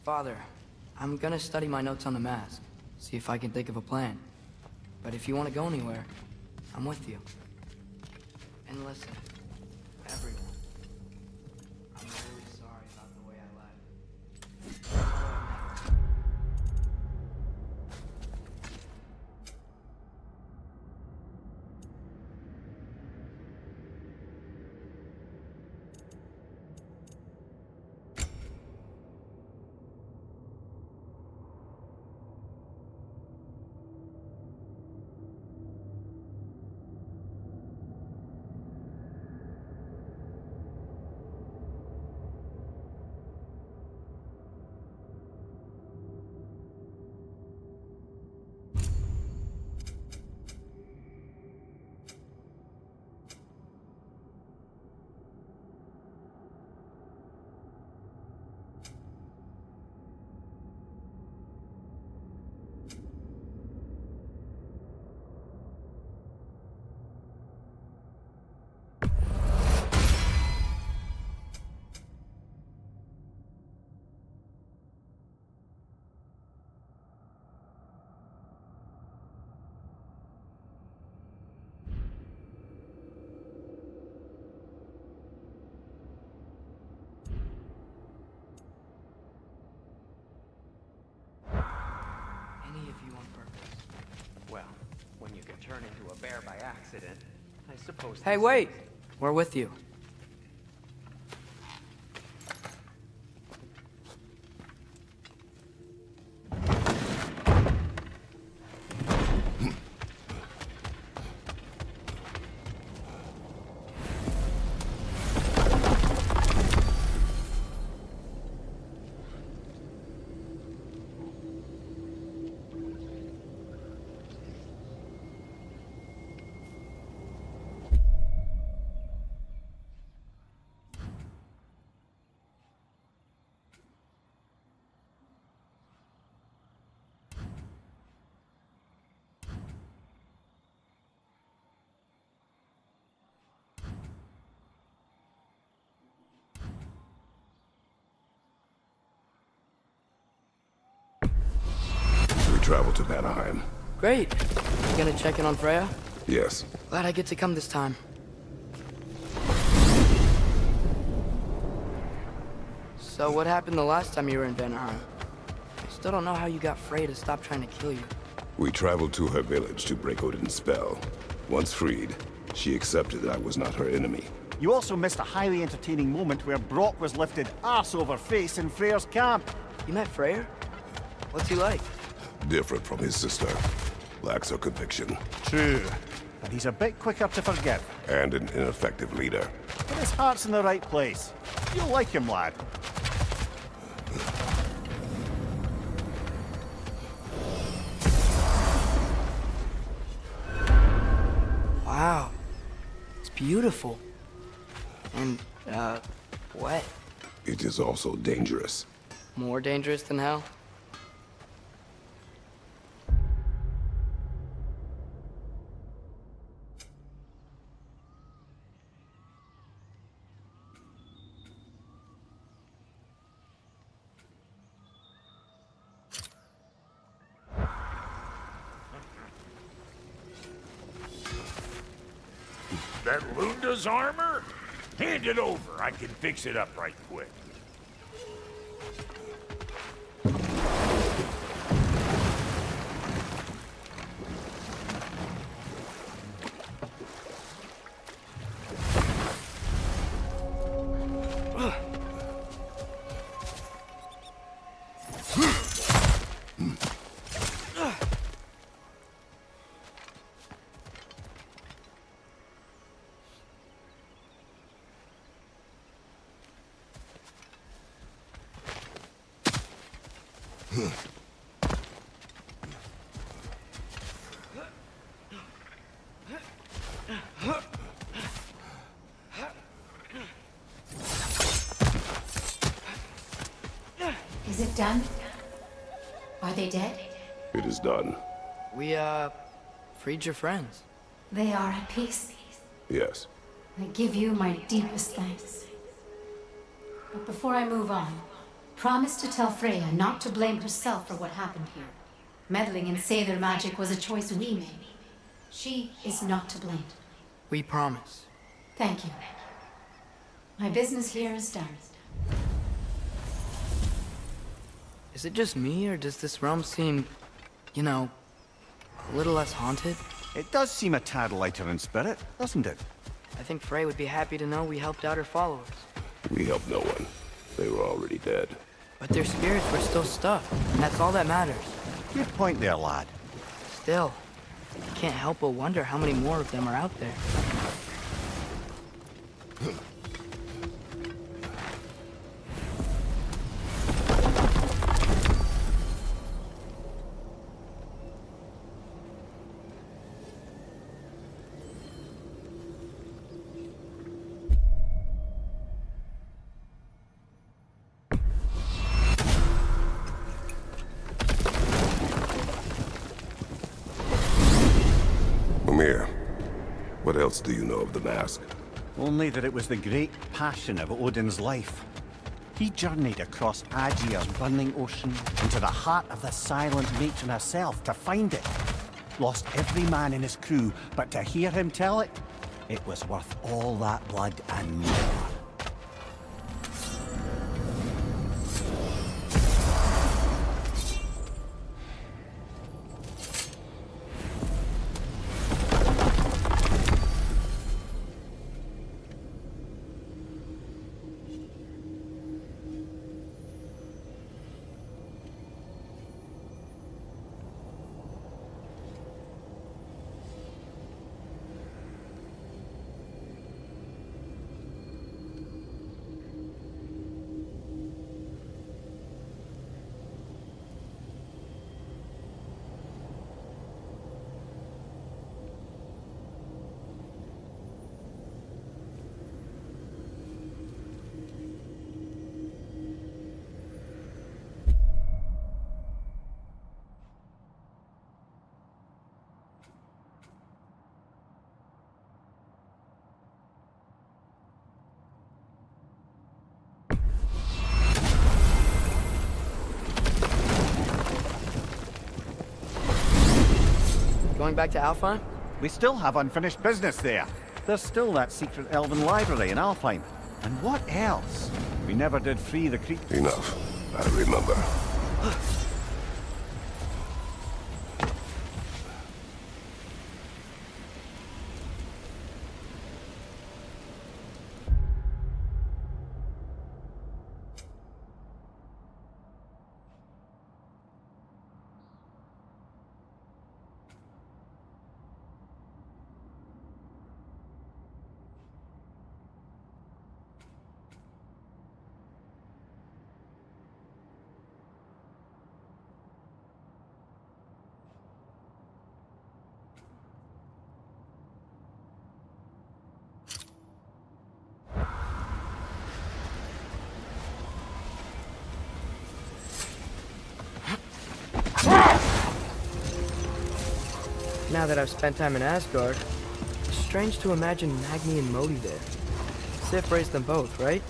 Father, I'm gonna study my notes on the mask, see if I can think of a plan. But if you want to go anywhere, I'm with you. And listen, everyone, I'm really sorry about the way I lied. Any of you on purpose. Well, when you can turn into a bear by accident, I suppose... Hey, wait! We're with you. Travel to Vanaheim. Great. You gonna check in on Freya? Yes. Glad I get to come this time. So what happened the last time you were in Vanaheim? Still don't know how you got Freya to stop trying to kill you. We traveled to her village to break Odin's spell. Once freed, she accepted that I was not her enemy. You also missed a highly entertaining moment where Brock was lifted arse over face in Freyr's camp. You met Freyr? What's he like? Different from his sister. Lacks her conviction. True. But he's a bit quicker to forgive. And an ineffective leader. But his heart's in the right place. You'll like him, lad. Wow. It's beautiful. And, wet. It is also dangerous. More dangerous than hell? That Lunda's armor? Hand it over. I can fix it up right quick. Is it done? Are they dead? It is done. We, freed your friends. They are at peace. Yes. I give you my deepest thanks. But before I move on, Promise to tell Freya not to blame herself for what happened here. Meddling in Seidr magic was a choice we made. She is not to blame. We promise. Thank you. My business here is done. Is it just me, or does this realm seem, you know, a little less haunted? It does seem a tad lighter in spirit, doesn't it? I think Frey would be happy to know we helped out her followers. We helped no one. They were already dead. But their spirits were still stuck, and that's all that matters. Good point there, lad. Still, I can't help but wonder how many more of them are out there. What else do you know of the mask? Only that it was the great passion of Odin's life. He journeyed across Aegir's burning ocean into the heart of the silent matron herself to find it. Lost every man in his crew, but to hear him tell it, it was worth all that blood and more. Going back to Alfheim? We still have unfinished business there. There's still that secret elven library in Alfheim. And what else? We never did free the creep. Enough. I remember. Now that I've spent time in Asgard, it's strange to imagine Magni and Modi there. Sif raised them both, right?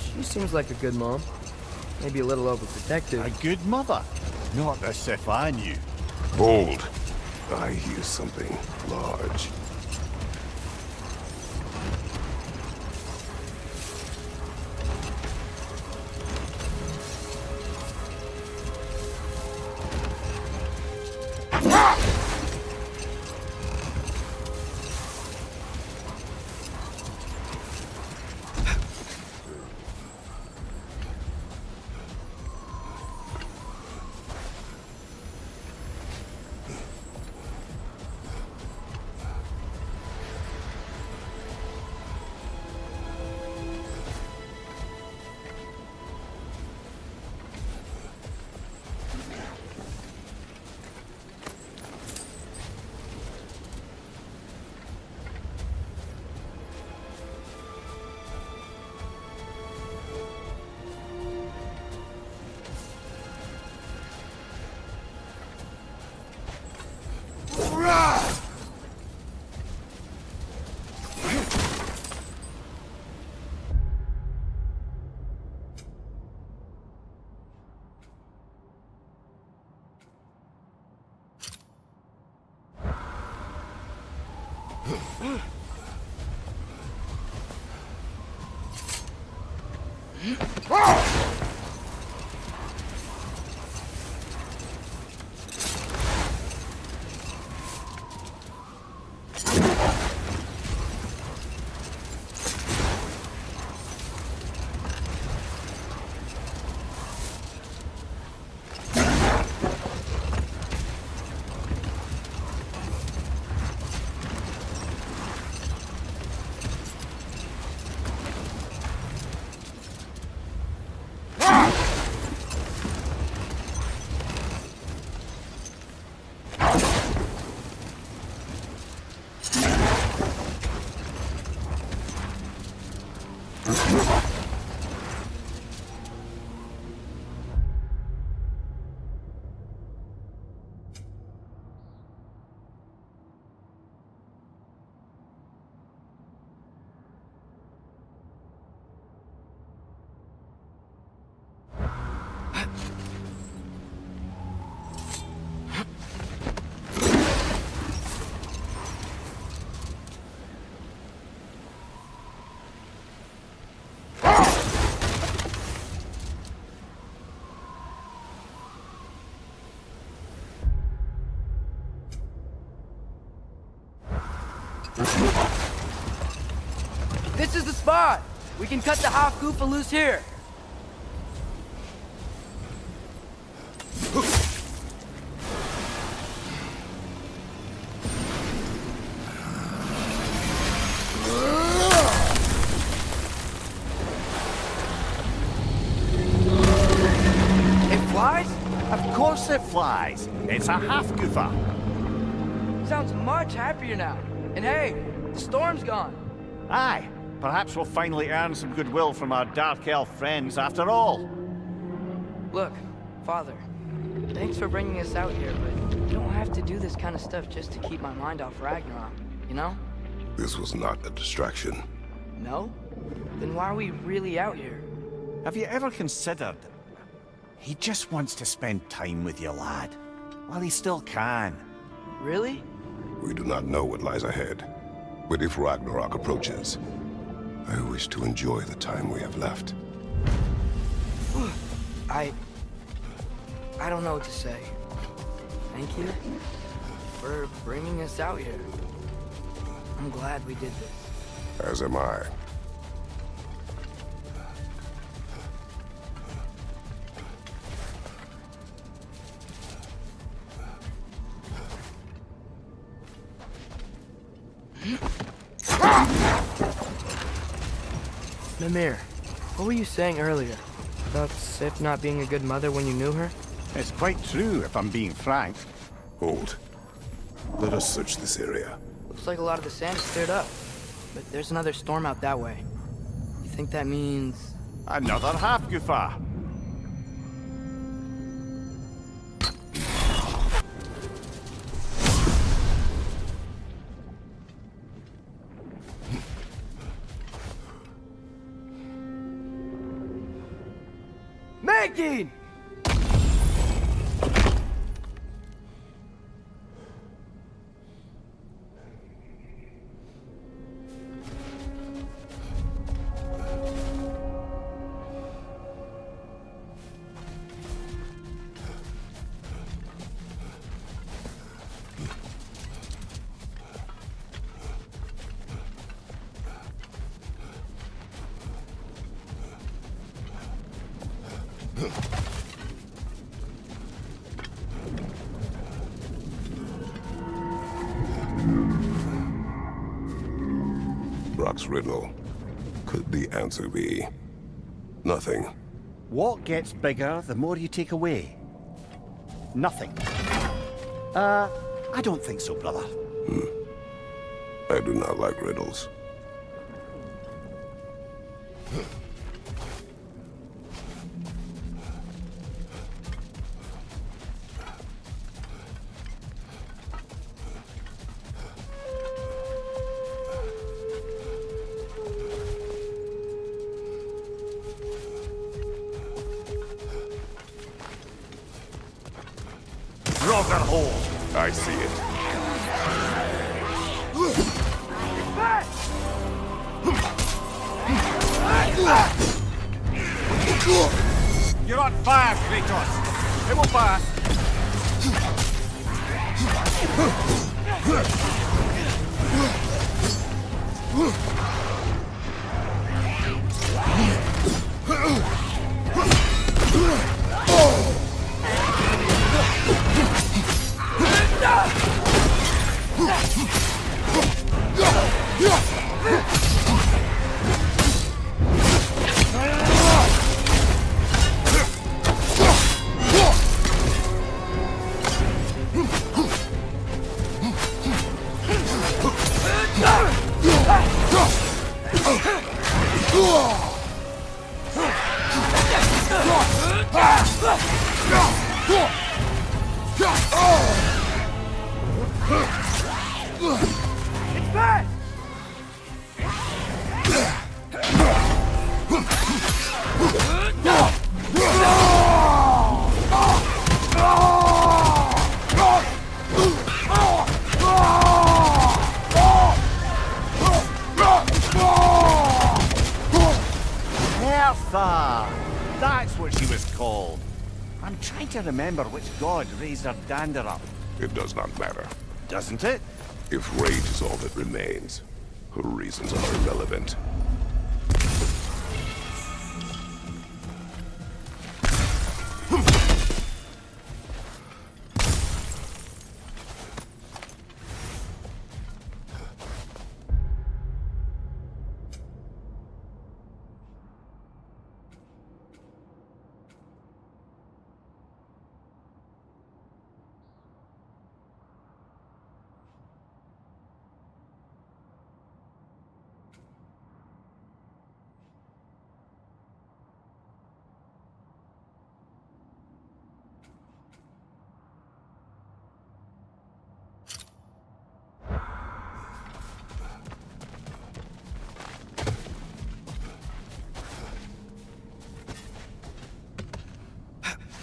She seems like a good mom. Maybe a little overprotective. A good mother. Not the Sif I knew. Bold. I hear something large. This is the spot! We can cut the half Goofa loose here! It flies? Of course it flies. It's a half goofer. Sounds much happier now. And hey, the storm's gone. Aye, perhaps we'll finally earn some goodwill from our Dark Elf friends after all. Look, Father, thanks for bringing us out here, but you don't have to do this kind of stuff just to keep my mind off Ragnarok, you know? This was not a distraction. No? Then why are we really out here? Have you ever considered he just wants to spend time with you, lad, while he still can? Really? We do not know what lies ahead. But if Ragnarok approaches, I wish to enjoy the time we have left. I don't know what to say. Thank you for bringing us out here. I'm glad we did this. As am I. Mimir, what were you saying earlier? About Sif not being a good mother when you knew her? It's quite true, if I'm being frank. Hold. Let us search this area. Looks like a lot of the sand is cleared up. But there's another storm out that way. You think that means... Another half goofer. Making! Brock's riddle. Could the answer be... nothing? What gets bigger the more you take away? Nothing. I don't think so, brother. I do not like riddles. Hole. I see it. You're on fire, Kratos! It will pass! Hertha! That's what she was called. I'm trying to remember which god raised her dander up. It does not matter. Doesn't it? If rage is all that remains, her reasons are irrelevant.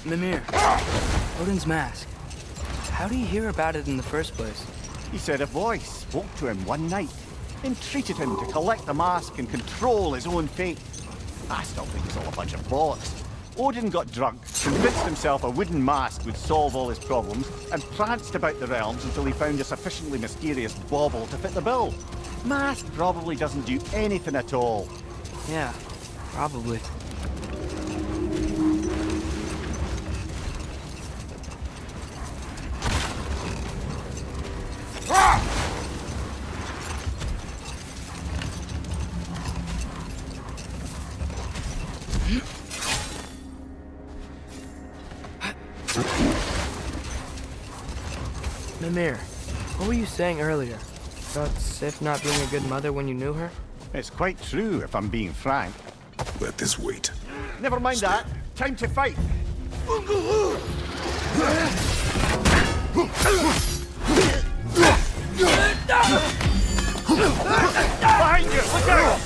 Mimir, Odin's mask. How do you hear about it in the first place? He said a voice spoke to him one night, entreated him to collect the mask and control his own fate. I still think it's all a bunch of bollocks. Odin got drunk, convinced himself a wooden mask would solve all his problems, and pranced about the realms until he found a sufficiently mysterious bauble to fit the bill. Mask probably doesn't do anything at all. Yeah, probably. Mimir, what were you saying earlier? About Sif not being a good mother when you knew her? It's quite true, if I'm being frank. Let this wait. Never mind that. Time to fight. Behind you! Look out!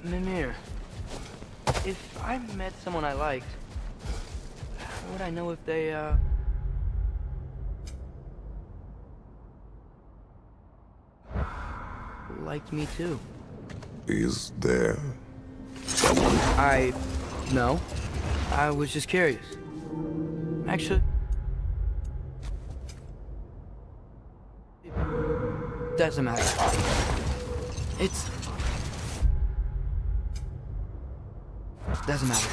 Mimir, if I met someone I liked, how would I know if they, liked me too? Is there someone? No. I was just curious. Actually, doesn't matter. Doesn't matter.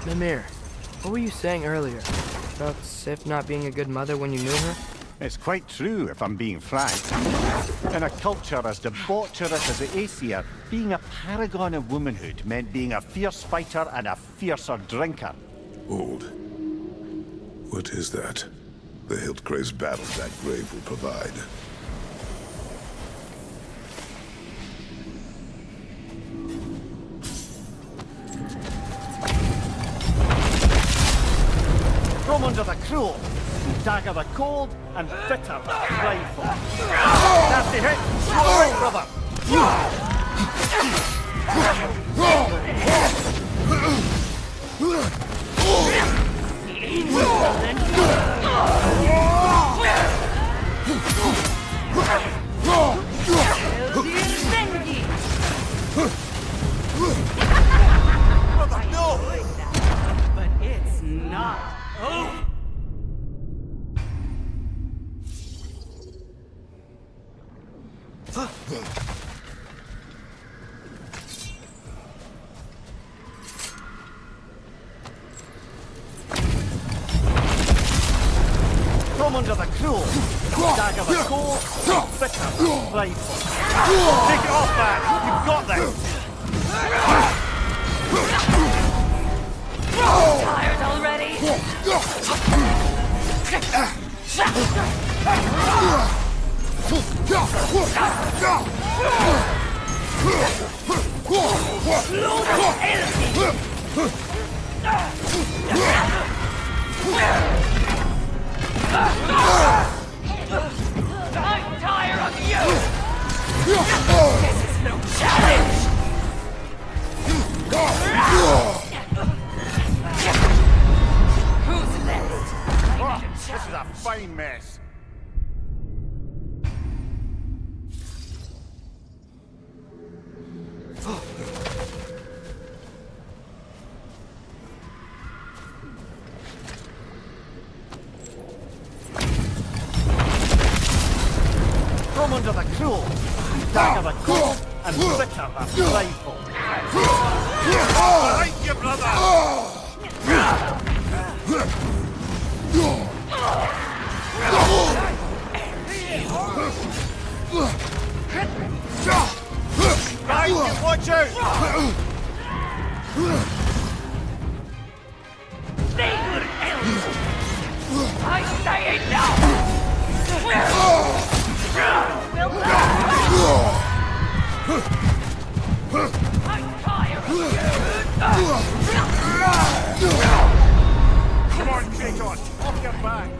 Mimir, what were you saying earlier? About Sif not being a good mother when you knew her? It's quite true, if I'm being frank. In a culture as debaucherous as the Aesir, being a paragon of womanhood meant being a fierce fighter and a fiercer drinker. Old. What is that? The Hildgrave's battle that grave will provide. From under the cruel, dagger the cold, and bitter the prideful. Nasty hit! All right, brother! Brother, no! But it's not over. From under the cruel, dagger the cold, bitter the prideful. Take it off, man! You've got this! Tired already? I'm tired of you! This is no challenge! Who's next? Oh, this is a fine mess. From under the cruel, dagger the cold, and bitter the prideful. Right, you brother! Right, you watch out! They would help! I say it now! I'm tired of you! Come on, Kratos, off your back!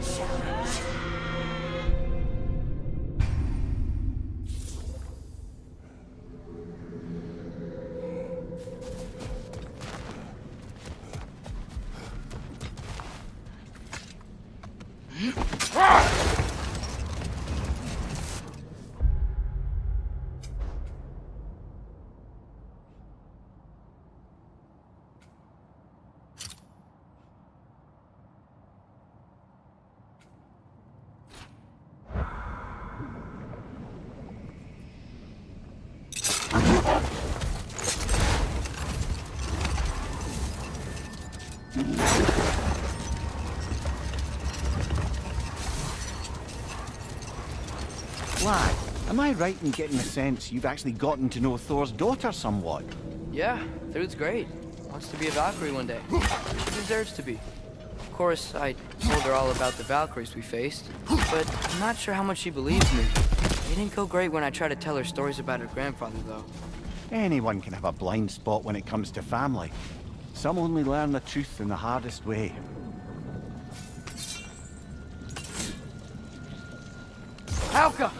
Lad, am I right in getting the sense you've actually gotten to know Thor's daughter somewhat? Yeah, dude's great. Wants to be a Valkyrie one day. She deserves to be. Of course, I told her all about the Valkyries we faced, but I'm not sure how much she believes me. It didn't go great when I tried to tell her stories about her grandfather, though. Anyone can have a blind spot when it comes to family. Some only learn the truth in the hardest way. Halka!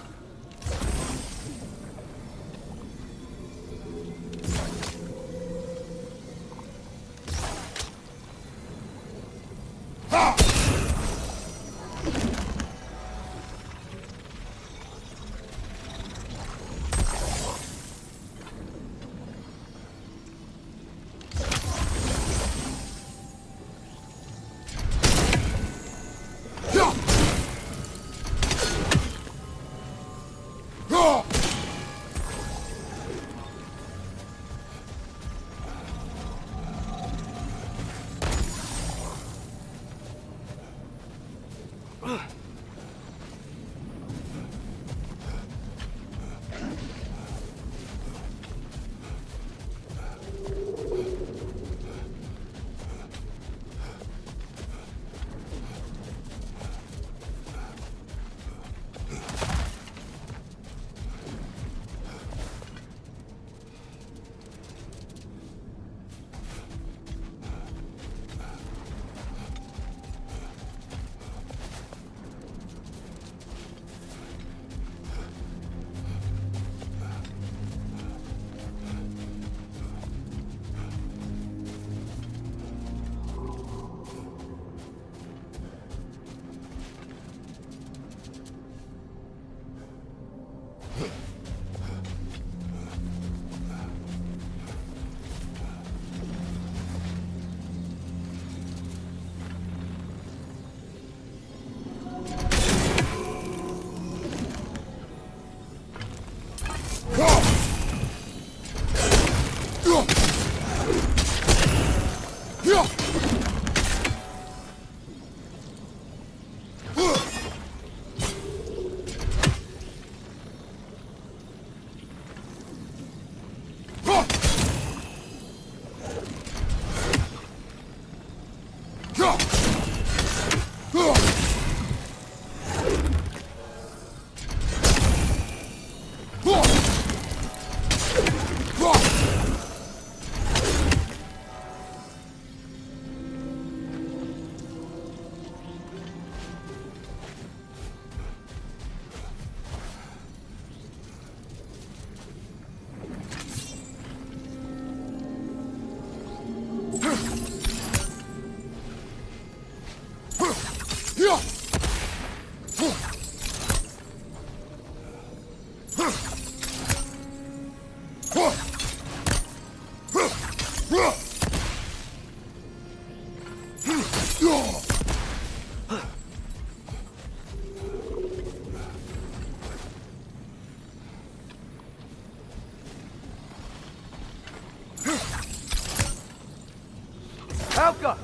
Helga!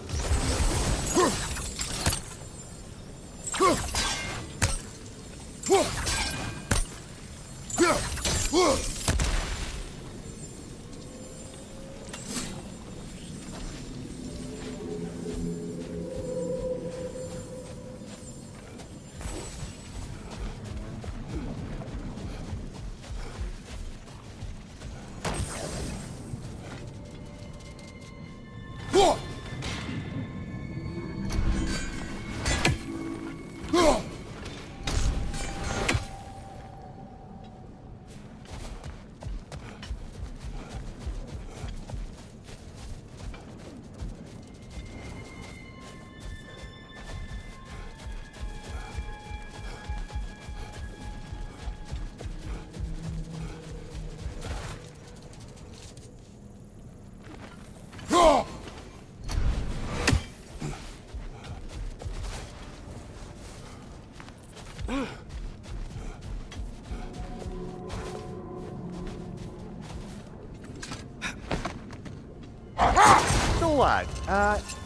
So, lad,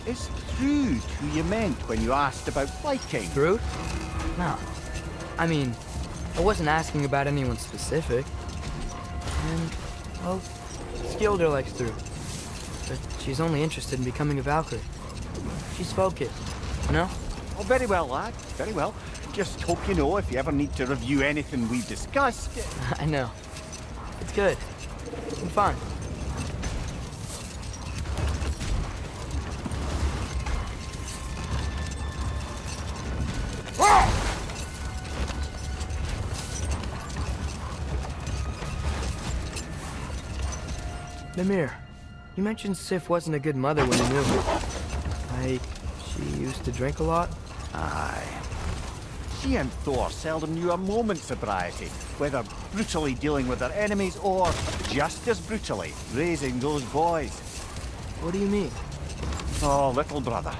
is Trude who you meant when you asked about Viking? Through? No. I mean, I wasn't asking about anyone specific. And, well, Skilder likes Through. But she's only interested in becoming a Valkyrie. She's focused, you know? Oh, very well, lad. Very well. Just hope you know if you ever need to review anything we've discussed. I know. It's good. I'm fine. Mimir, you mentioned Sif wasn't a good mother when you knew her. Like, she used to drink a lot? Aye. She and Thor seldom knew a moment's sobriety, whether brutally dealing with their enemies or, just as brutally, raising those boys. What do you mean? Oh, little brother.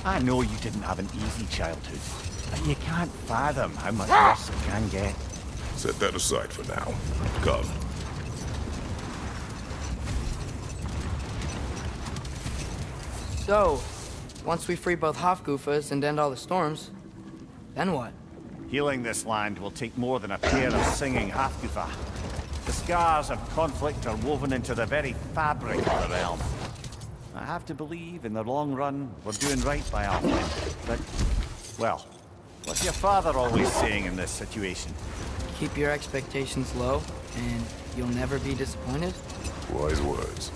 I know you didn't have an easy childhood, but you can't fathom how much worse it can get. Set that aside for now. Come. So, once we free both Hofgufas and end all the storms, then what? Healing this land will take more than a pair of singing Hafgufa. The scars of conflict are woven into the very fabric of the realm. I have to believe, in the long run, we're doing right by Alfheim. But, well, what's your father always saying in this situation? Keep your expectations low, and you'll never be disappointed? Wise words.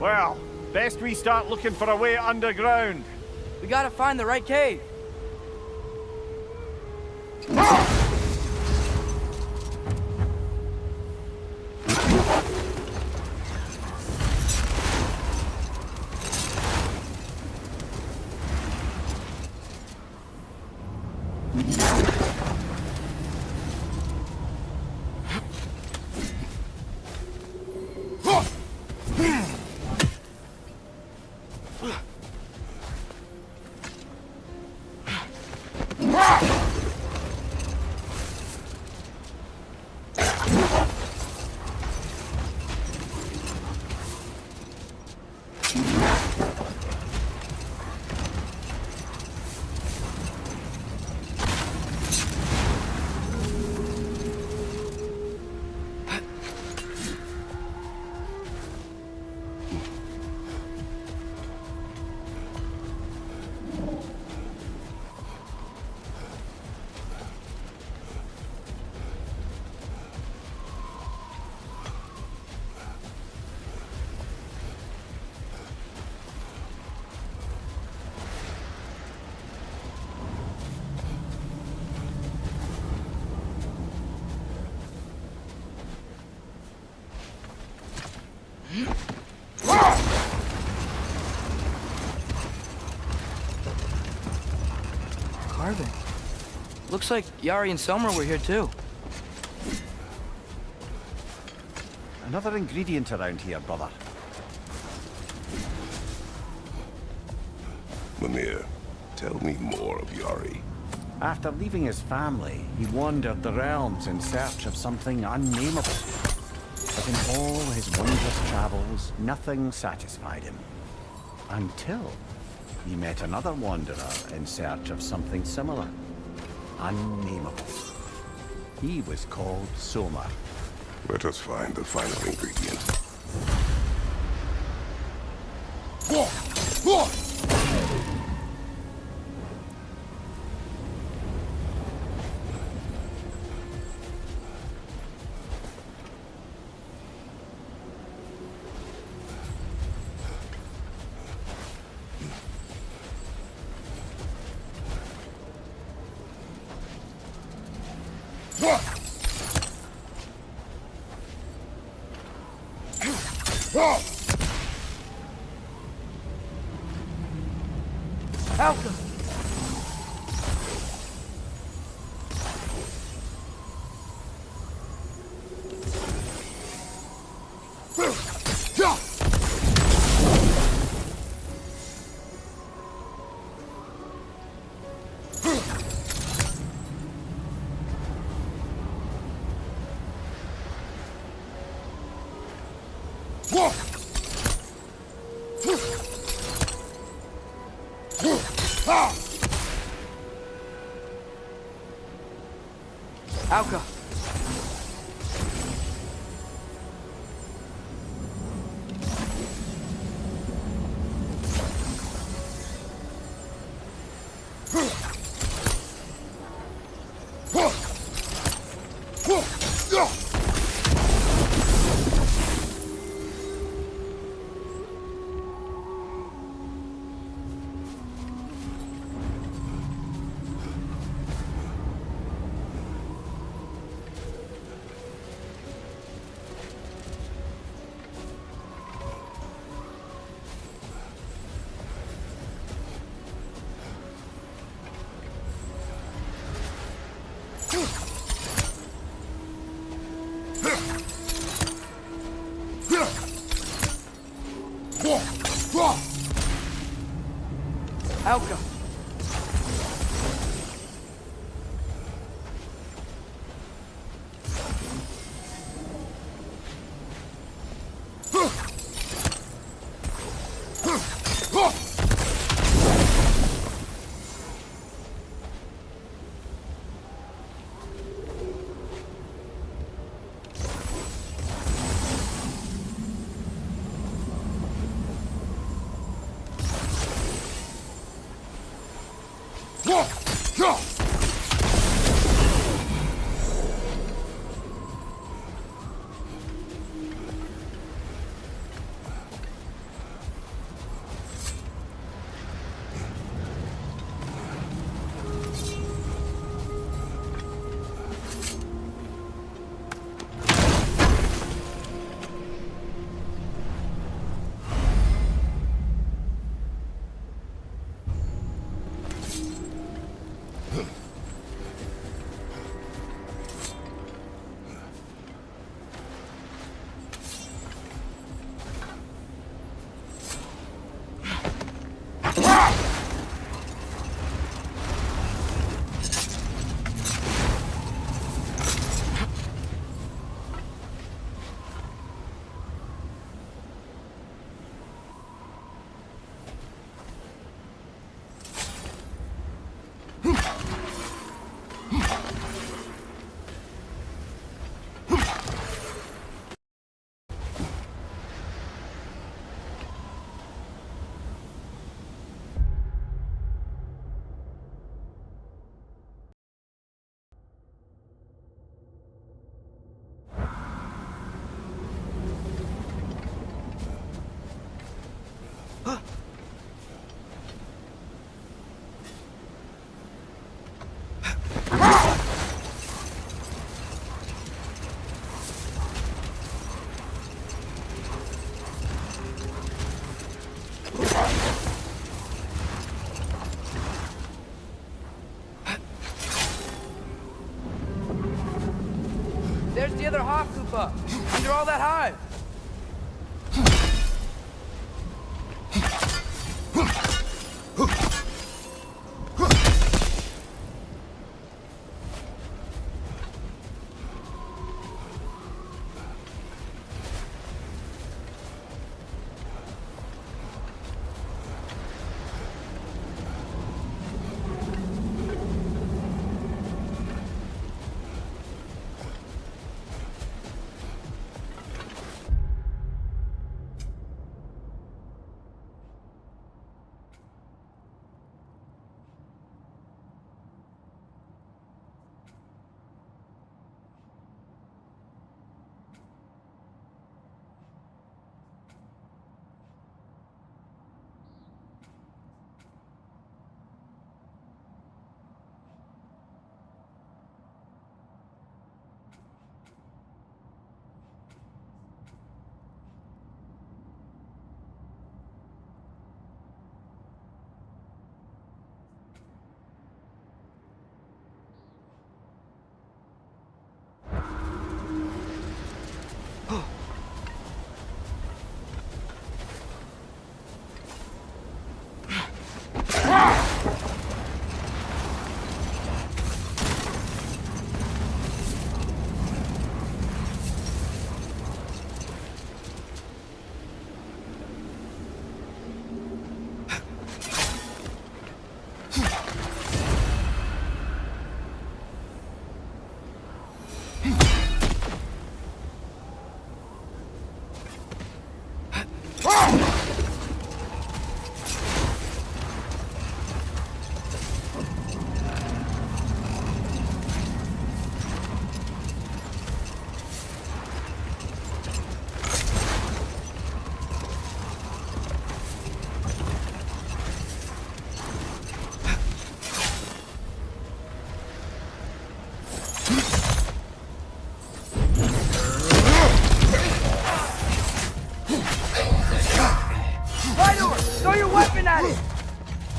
Well, best we start looking for a way underground. We gotta find the right cave! Carving. Looks like Yari and Selmer were here too. Another ingredient around here, brother. Mimir, tell me more of Yari. After leaving his family, he wandered the realms in search of something unnameable. But in all his wondrous travels, nothing satisfied him. Until he met another wanderer in search of something similar. Unnameable. He was called Soma. Let us find the final ingredient. Alka! Alka! Alka!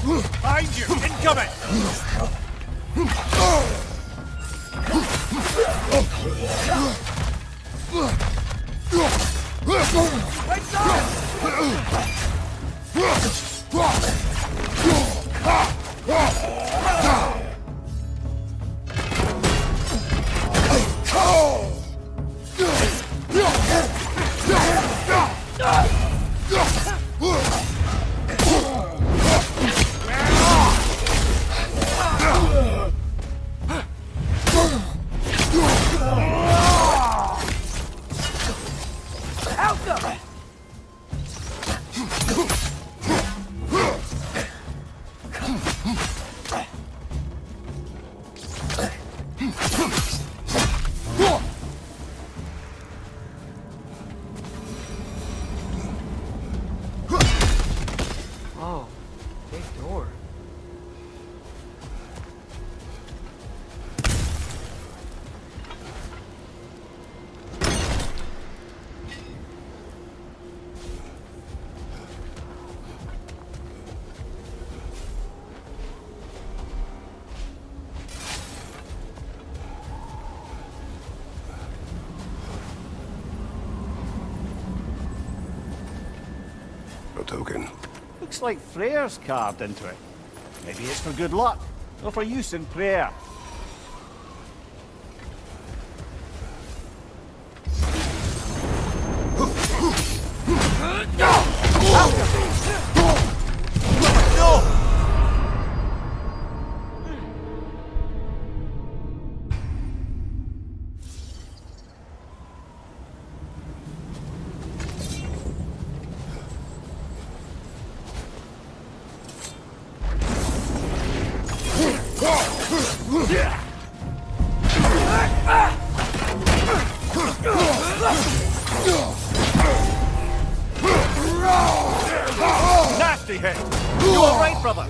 Behind you! Incoming! Oh, big door. A token. Looks like Freyr's carved into it. Maybe it's for good luck, or for use in prayer. Nasty hit! You alright, brother?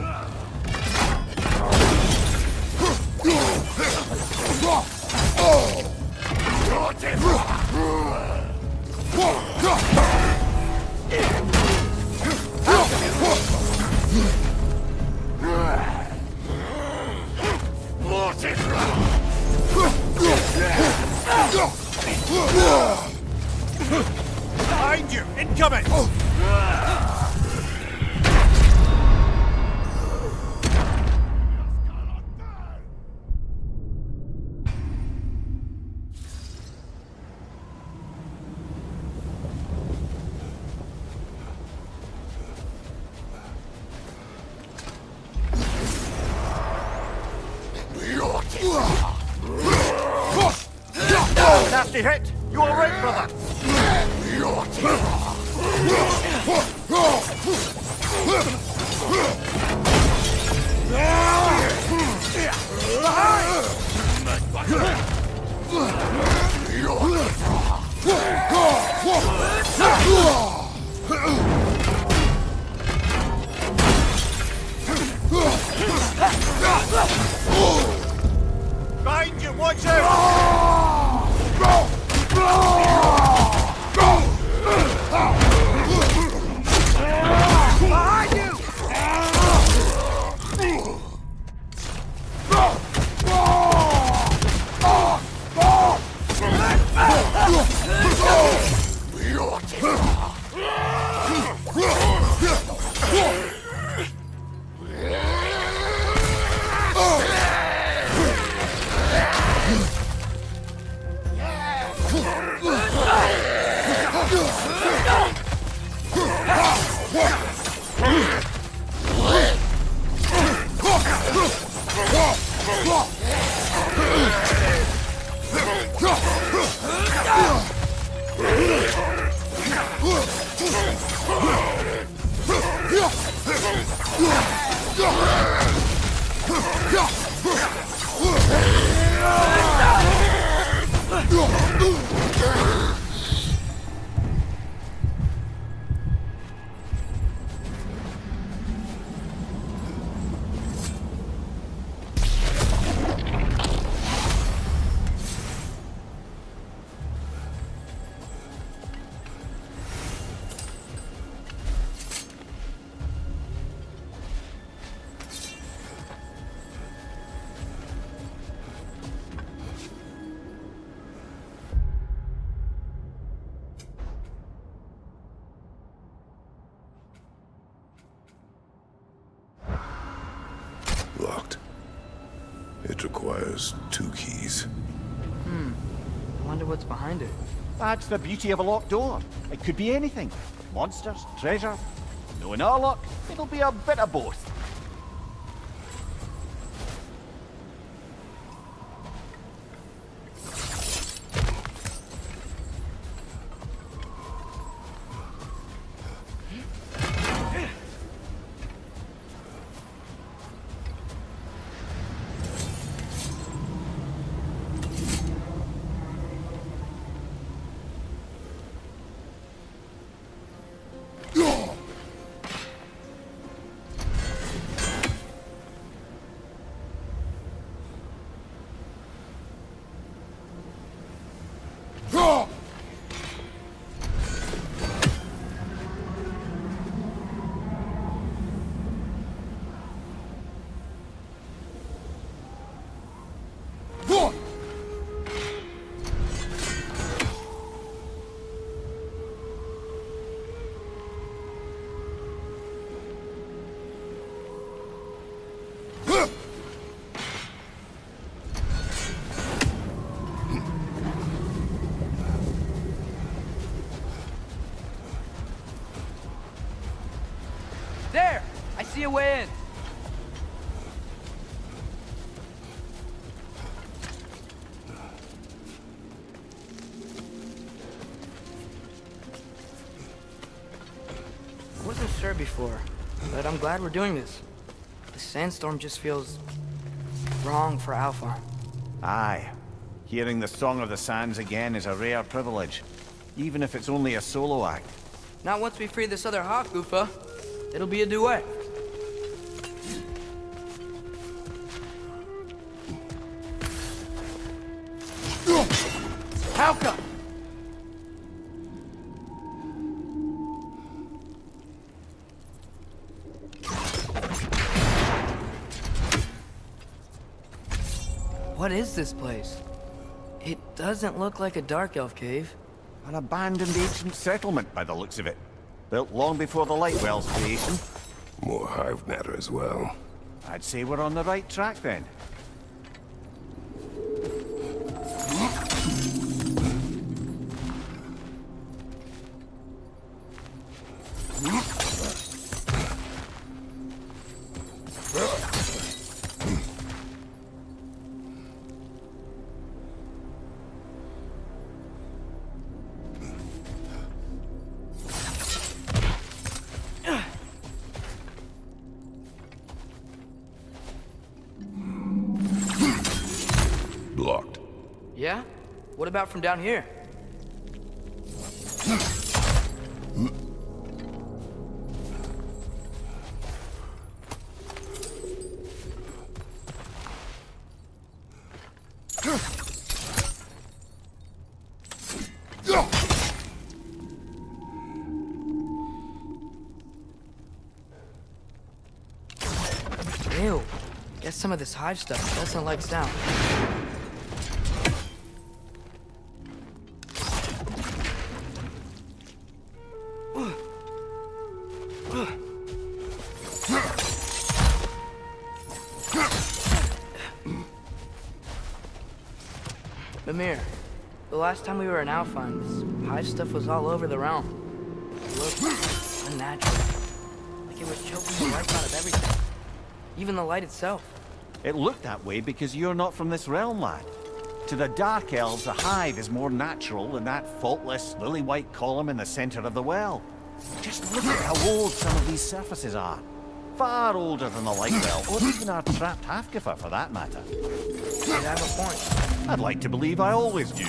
Behind you! Incoming! Nasty hit! You alright, brother? Behind you, watch out! It requires 2 keys. I wonder what's behind it. That's the beauty of a locked door. It could be anything. Monsters, treasure. Knowing our luck, it'll be a bit of both. There! I see a way in. I wasn't sure before, but I'm glad we're doing this. The sandstorm just feels wrong for Alpha. Aye. Hearing the Song of the Sands again is a rare privilege. Even if it's only a solo act. Not once we free this other hawk, Goofa. It'll be a duet. Halka! What is this place? It doesn't look like a Dark Elf cave. An abandoned ancient settlement by the looks of it. Built long before the Lightwell's creation. More hive matter as well. I'd say we're on the right track then. Blocked. Yeah? What about from down here? Ew. Guess some of this hive stuff doesn't like sound. Mimir, the last time we were in Alfheim, this hive stuff was all over the realm. It looked unnatural. Like it was choking the life out of everything. Even the light itself. It looked that way because you're not from this realm, lad. To the Dark Elves, the hive is more natural than that faultless, lily-white column in the center of the well. Just look at how old some of these surfaces are. Far older than the Lightwell, or even our trapped Halfgiffer for that matter. You'd have a point. I'd like to believe I always do.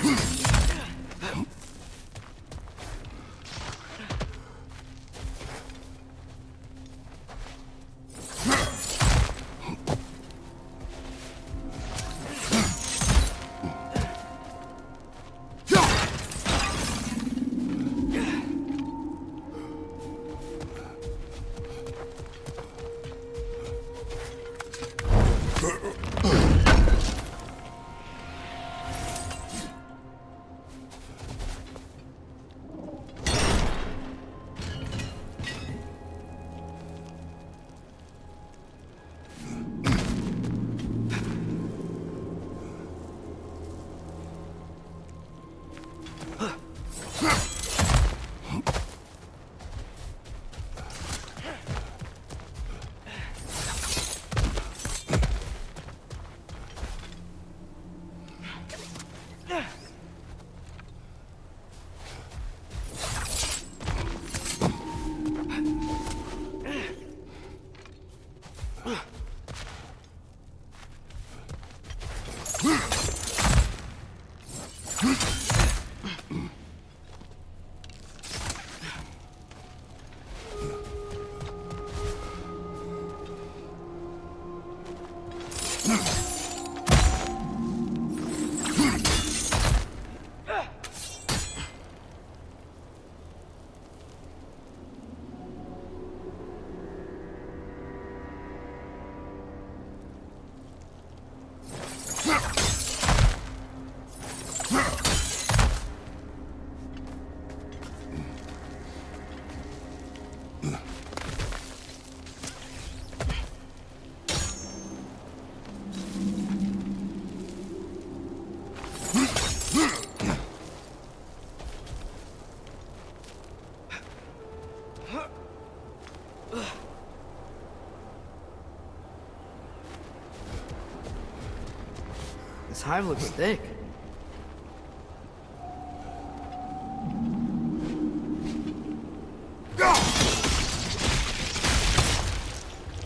hive looks thick.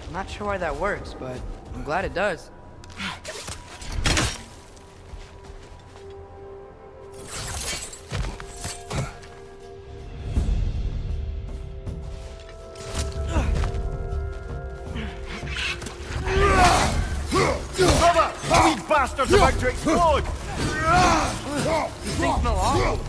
I'm not sure why that works, but I'm glad it does. Brother! The wee bastard's about to explode! Things smell awful.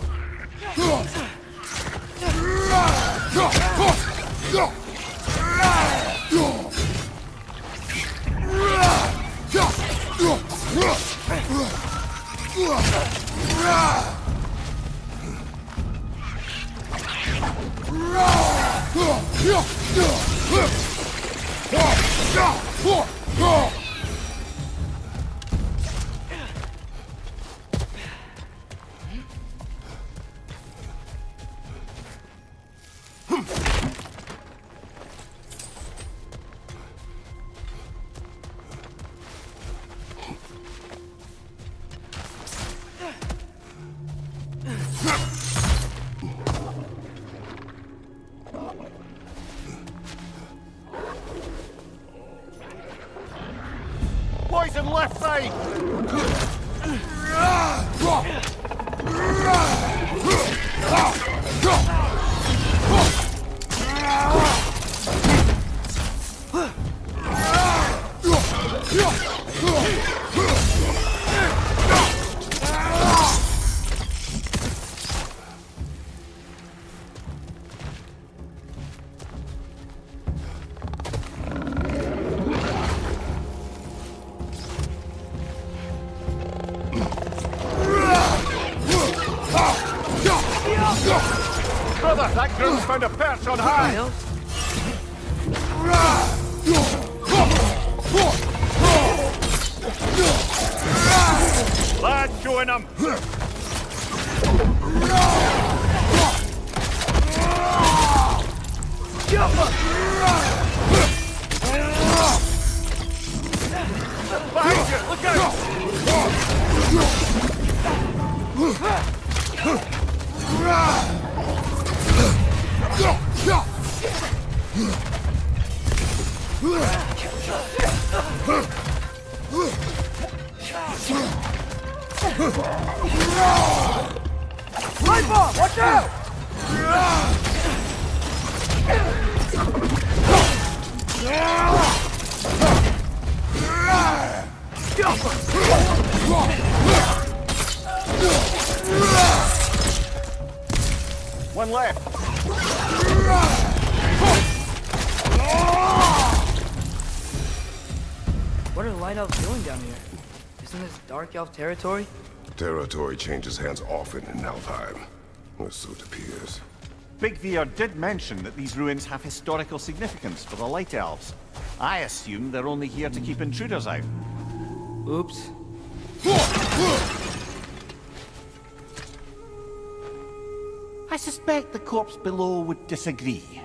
Poison left side! Brother, that groom's found a perch on high! Lad, showing him! Behind you! Look Rifle! Watch out! One left. What are the Light Elves doing down here? Isn't this Dark Elf territory? Territory changes hands often in Alfheim. Or so it appears. Big Veer did mention that these ruins have historical significance for the Light Elves. I assume they're only here to keep intruders out. Oops. I suspect the corpse below would disagree.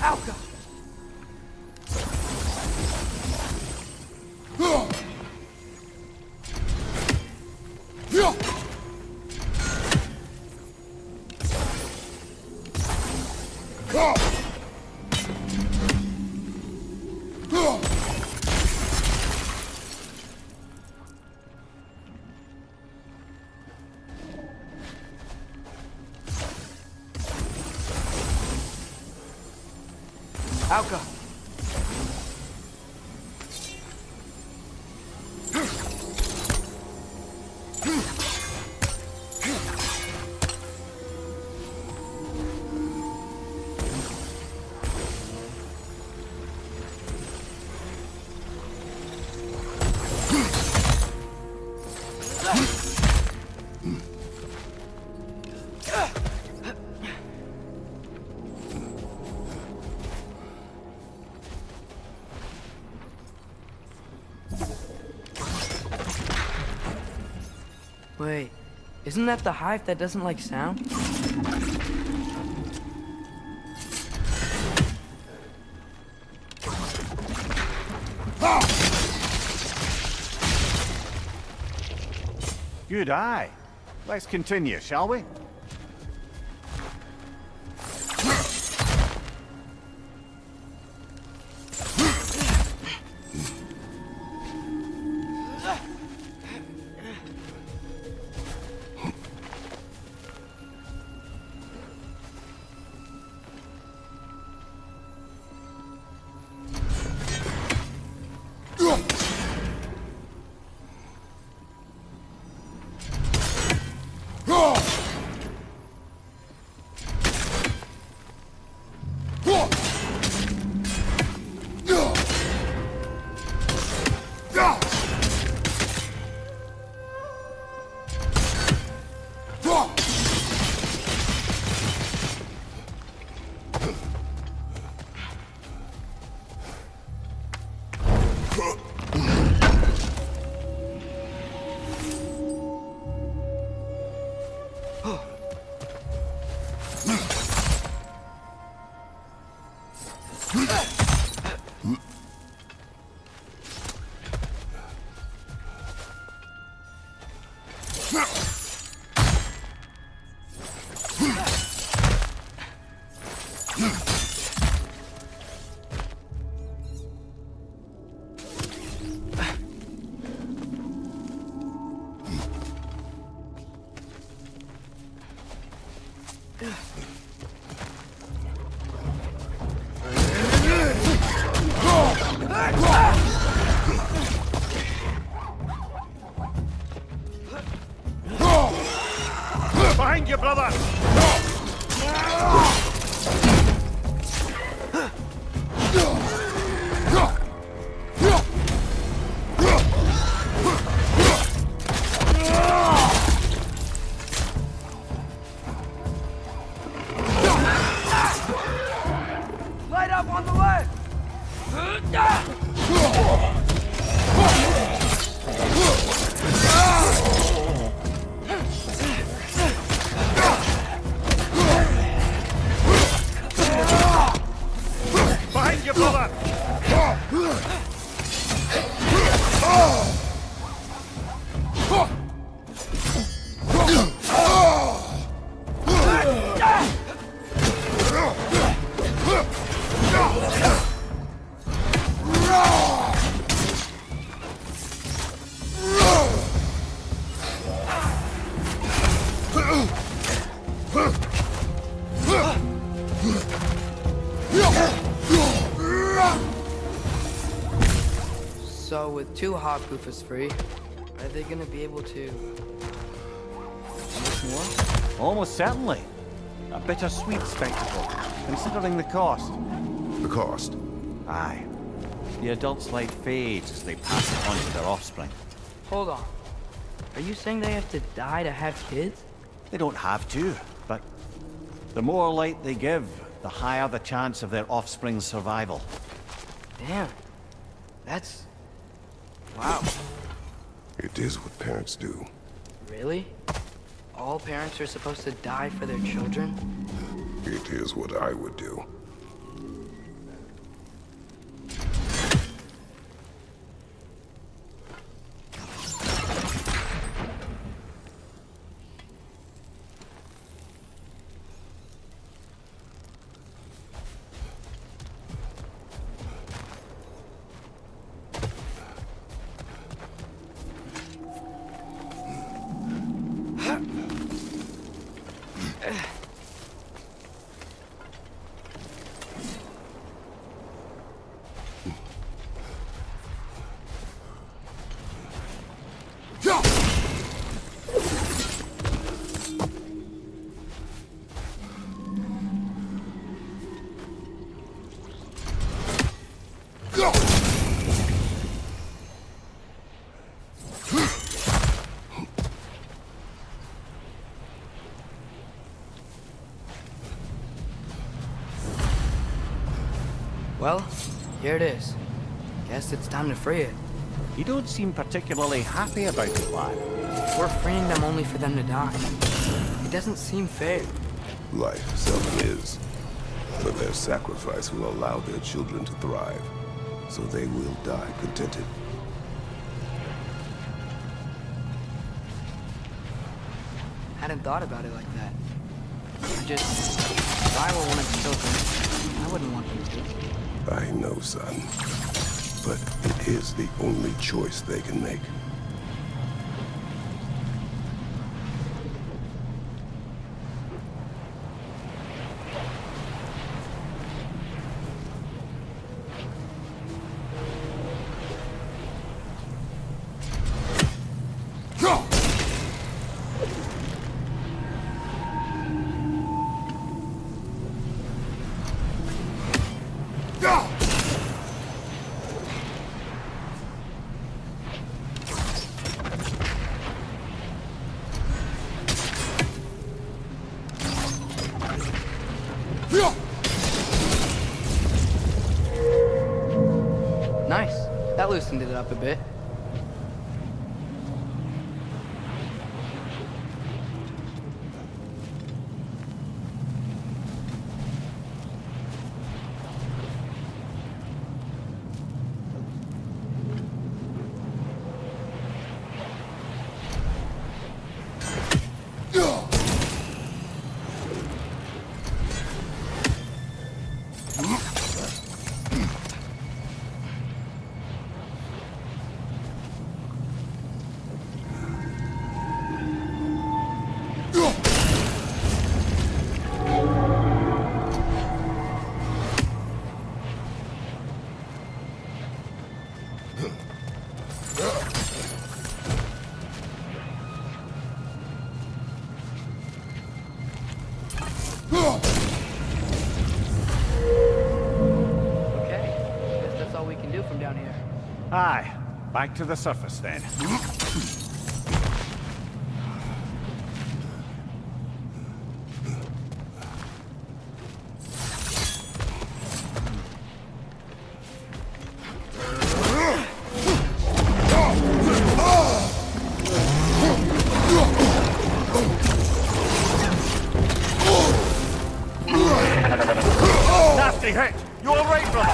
Alka! Alka! Wait, isn't that the hive that doesn't like sound? Good eye. Let's continue, shall we? Behind you, brother! Light up on the left! Behind you, brother! So with two Hofgoofers free, are they gonna be able to... make more? Almost certainly. A bittersweet spectacle, considering the cost. The cost? Aye. The adult's life fades as they pass it on to their offspring. Hold on. Are you saying they have to die to have kids? They don't have to, but the more light they give, the higher the chance of their offspring's survival. Damn. That's... wow. It is what parents do. Really? All parents are supposed to die for their children? It is what I would do. Well, here it is. Guess it's time to free it. You don't seem particularly happy about it, lad. We're freeing them only for them to die. It doesn't seem fair. Life seldom is. But their sacrifice will allow their children to thrive. So they will die contented. Hadn't thought about it like that. If I were one of the children, I wouldn't want them to. I know, son. But it is the only choice they can make. Nice. That loosened it up a bit. Aye, back to the surface then. Nasty hit! You all right, brother?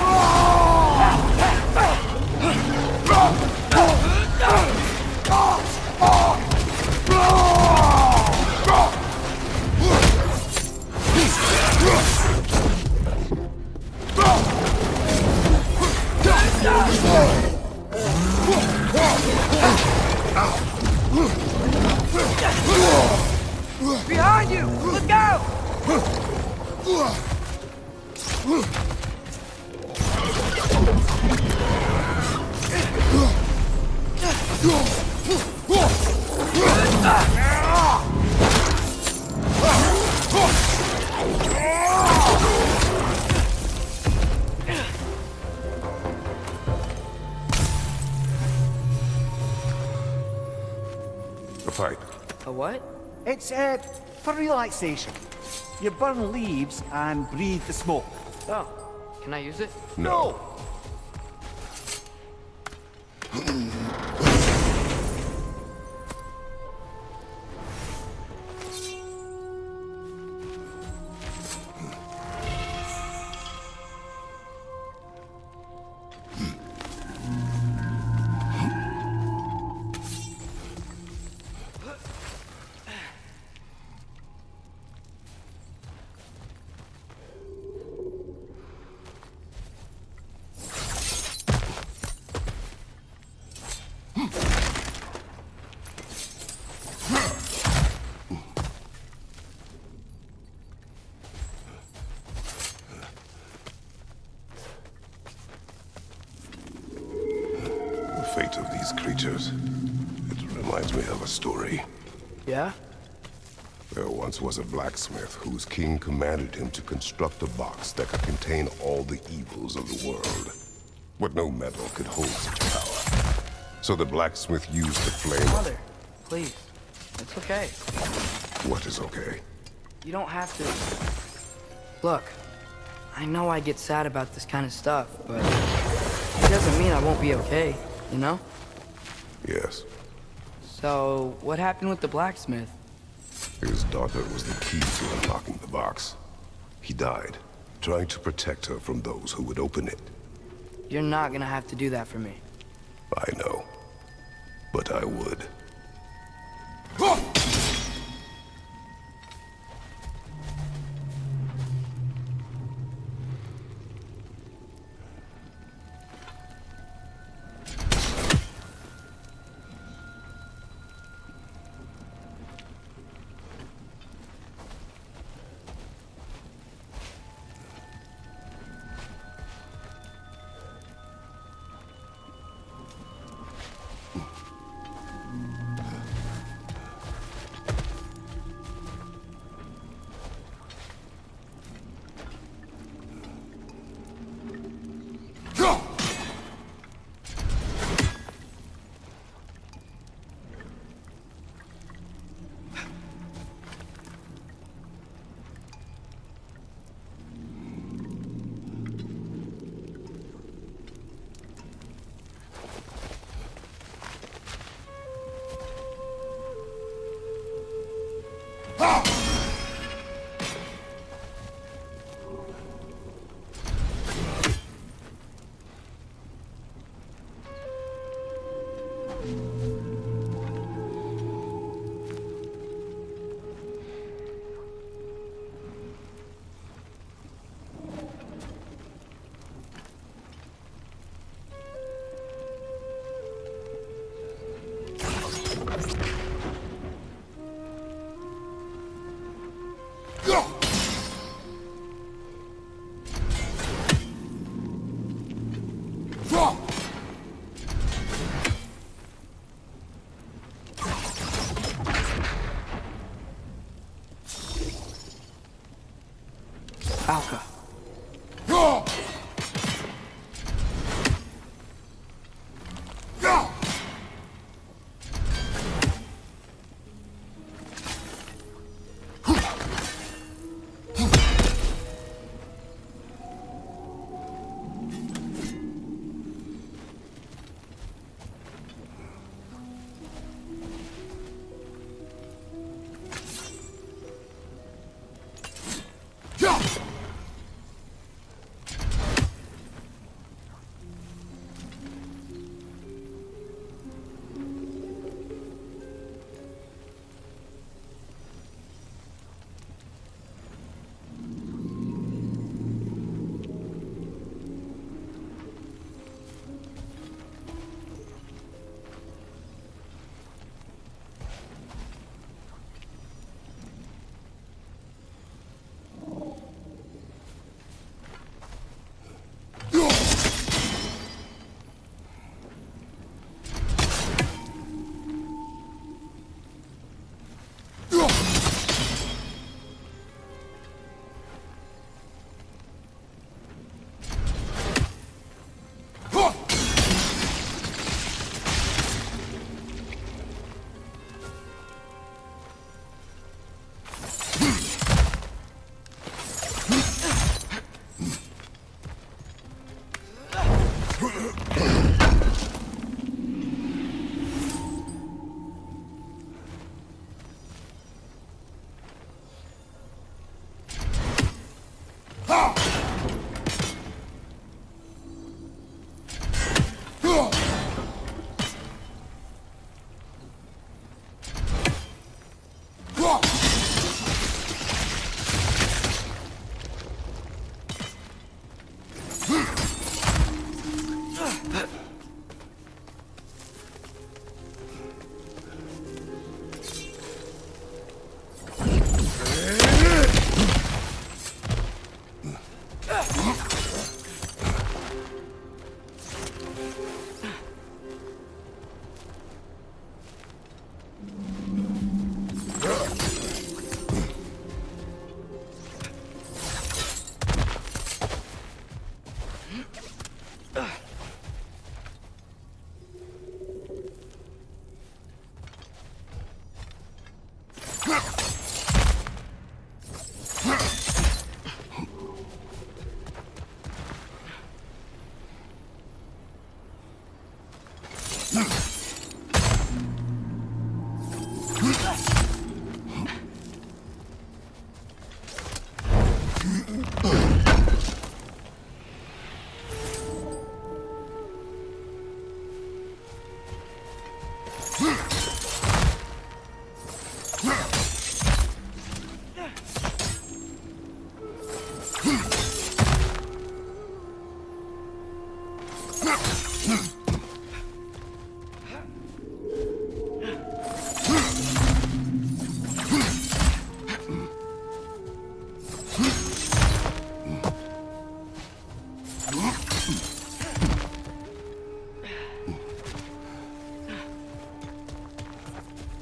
Behind you! Look out! A fight. A what? It's, for relaxation. You burn leaves and breathe the smoke. Oh, can I use it? No. The fate of these creatures. It reminds me of a story. Yeah? There once was a blacksmith whose king commanded him to construct a box that could contain all the evils of the world. But no metal could hold such power. So the blacksmith used the flame. Mother, please. It's okay. What is okay? You don't have to. Look, I know I get sad about this kind of stuff, but it doesn't mean I won't be okay, you know? Yes. So, what happened with the blacksmith? His daughter was the key to unlocking the box. He died, trying to protect her from those who would open it. You're not gonna have to do that for me. I know. But I would. Alka.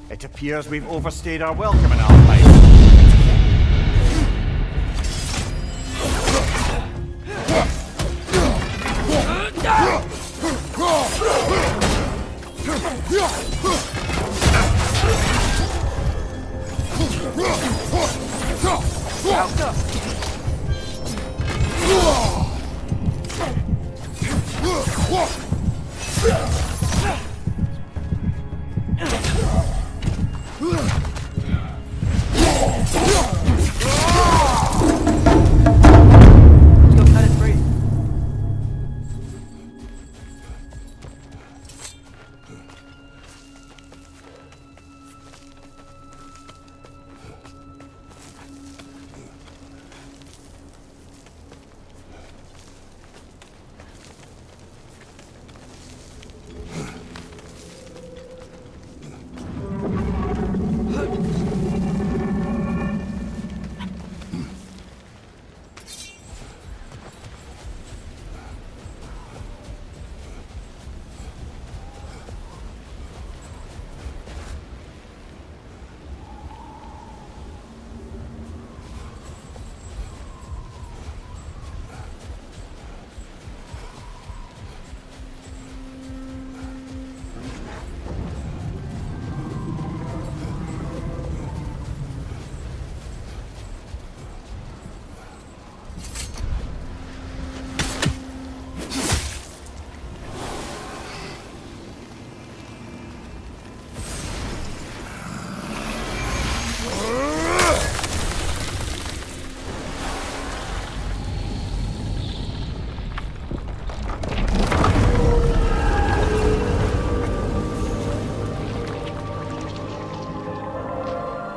It appears we've overstayed our welcome in our life. Let's go set it free.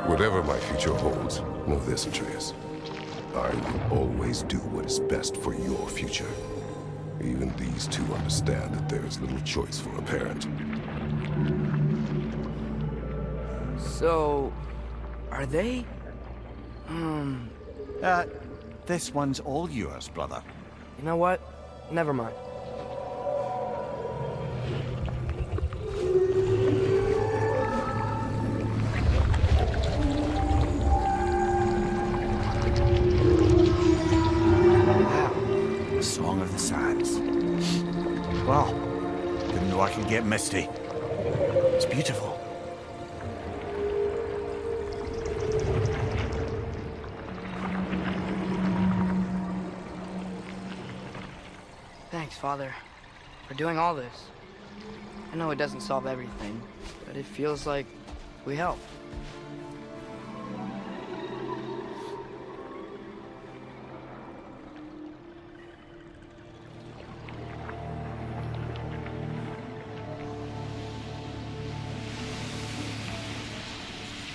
Whatever my future holds, know this, Atreus. I will always do what is best for your future. Even these two understand that there is little choice for a parent. So, are they? This one's all yours, brother. You know what? Never mind. The Song of the Sands. Well, didn't know I could get misty. It's beautiful. Thanks, Father, for doing all this. I know it doesn't solve everything, but it feels like we helped.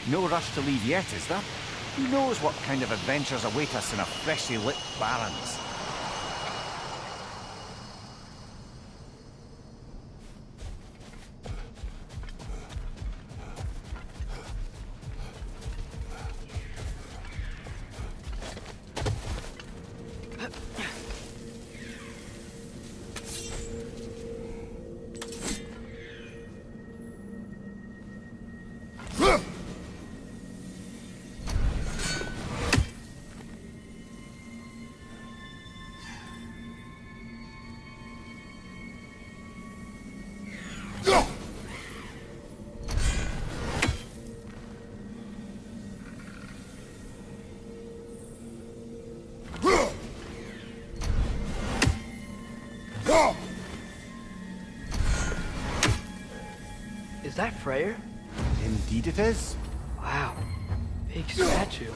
No rush to leave yet, is there? Who knows what kind of adventures await us in a freshly lit Barrens? Is that Freyr? Indeed it is. Wow, big statue.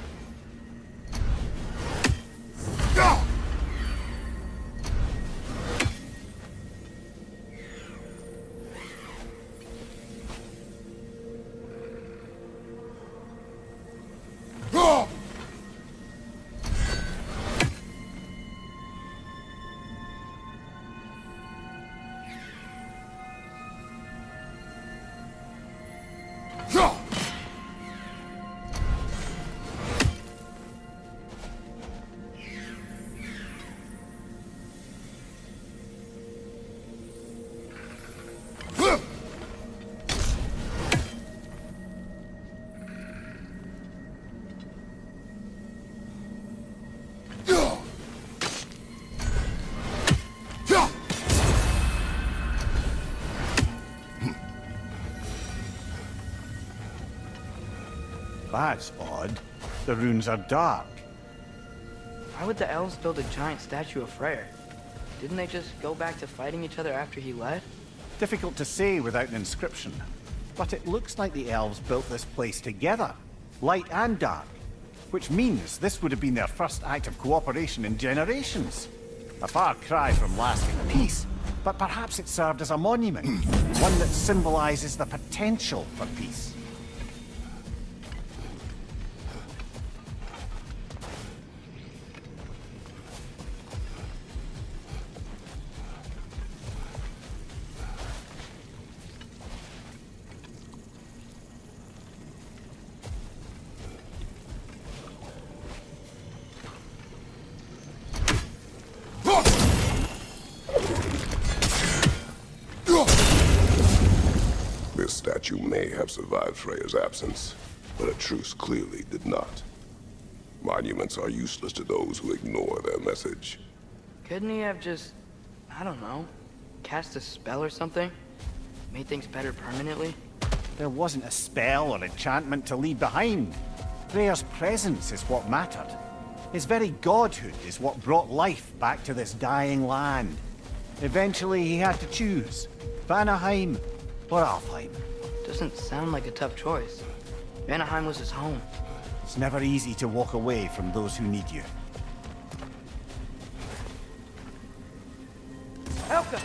that's odd. The runes are dark. Why would the elves build a giant statue of Freyr? Didn't they just go back to fighting each other after he led? Difficult to say without an inscription. But it looks like the elves built this place together, light and dark. Which means this would have been their first act of cooperation in generations. A far cry from lasting peace, but perhaps it served as a monument, one that symbolizes the potential for peace. This statue may have survived Freya's absence, but a truce clearly did not. Monuments are useless to those who ignore their message. Couldn't he have just, I don't know, cast a spell or something? Made things better permanently? There wasn't a spell or enchantment to leave behind. Freya's presence is what mattered. His very godhood is what brought life back to this dying land. Eventually he had to choose, Vanaheim or Alfheim. Doesn't sound like a tough choice. Vanaheim was his home. It's never easy to walk away from those who need you. Helka!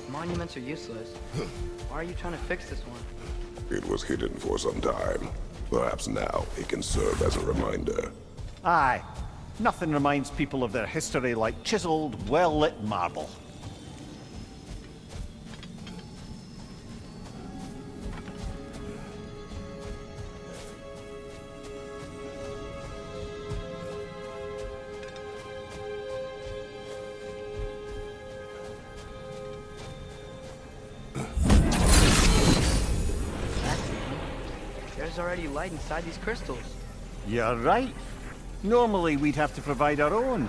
Monuments are useless. Why are you trying to fix this one? It was hidden for some time. Perhaps now it can serve as a reminder. Aye. Nothing reminds people of their history like chiseled, well-lit marble. There's already light inside these crystals. You're right. Normally we'd have to provide our own.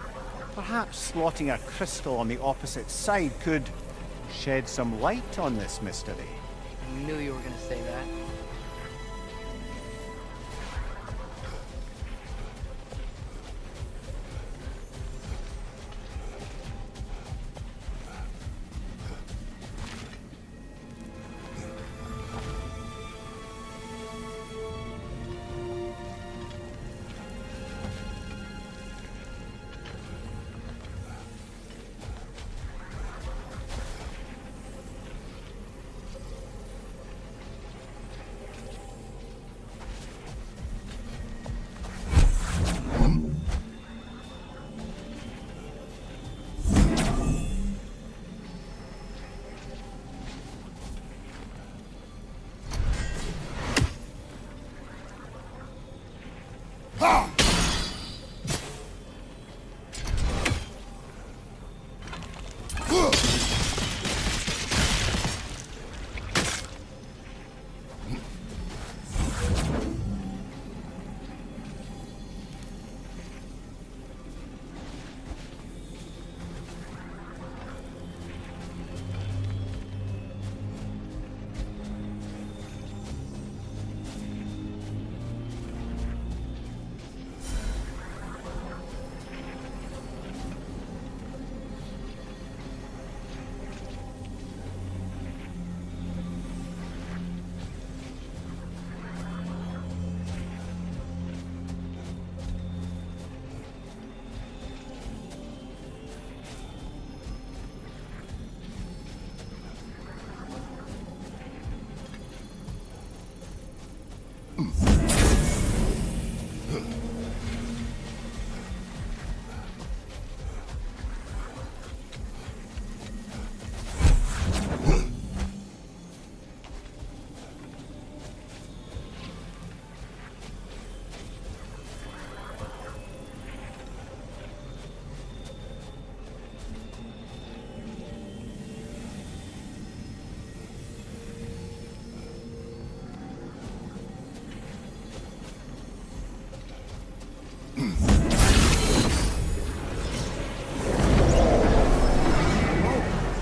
Perhaps slotting a crystal on the opposite side could shed some light on this mystery. I knew you were gonna say that.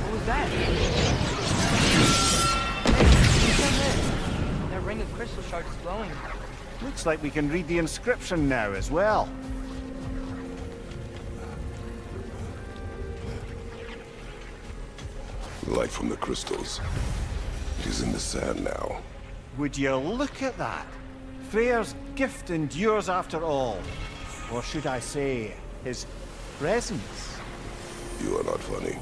What was that? Hey, that ring of crystal shards is glowing. Looks like we can read the inscription now as well. Light from the crystals. It is in the sand now. Would you look at that? Freyr's gift endures after all. Or should I say, his presence? You are not funny.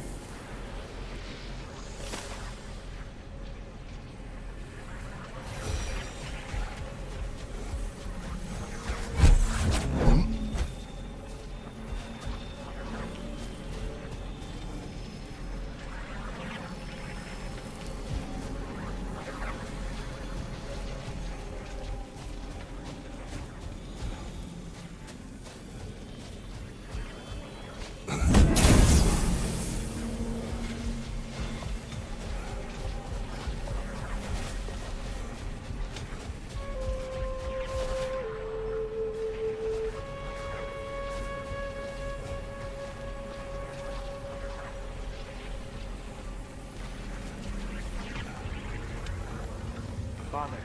Father,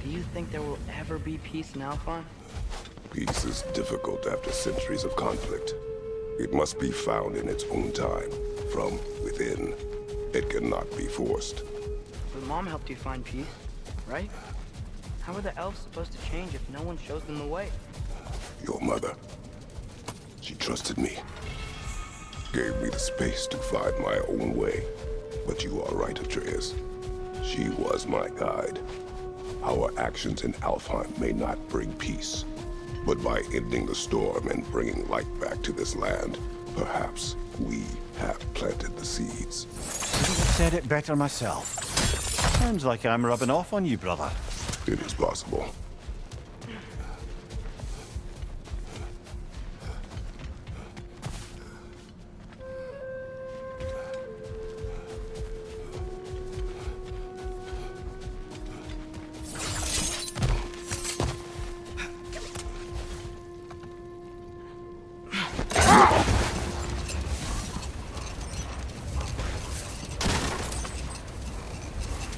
do you think there will ever be peace in Alphon? Peace is difficult after centuries of conflict. It must be found in its own time, from within. It cannot be forced. But Mom helped you find peace, right? How are the elves supposed to change if no one shows them the way? Your mother. She trusted me. Gave me the space to find my own way. But you are right, Atreus. She was my guide. Our actions in Alfheim may not bring peace, but by ending the storm and bringing light back to this land, perhaps we have planted the seeds. Couldn't have said it better myself. Sounds like I'm rubbing off on you, brother. It is possible.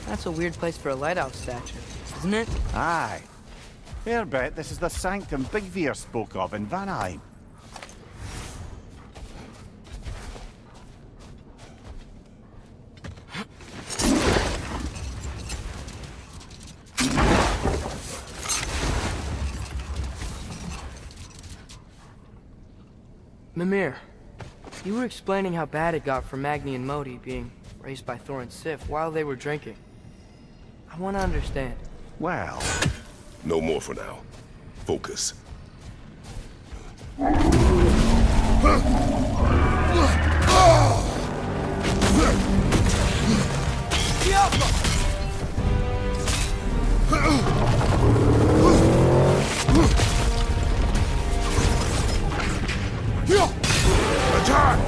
That's a weird place for a lighthouse statue, isn't it? Aye. Fair bet this is the sanctum Bigveer spoke of in Vanheim. Mimir, you were explaining how bad it got for Magni and Modi being raised by Thor and Sif while they were drinking. I want to understand. Well, No more for now. Focus. Attack!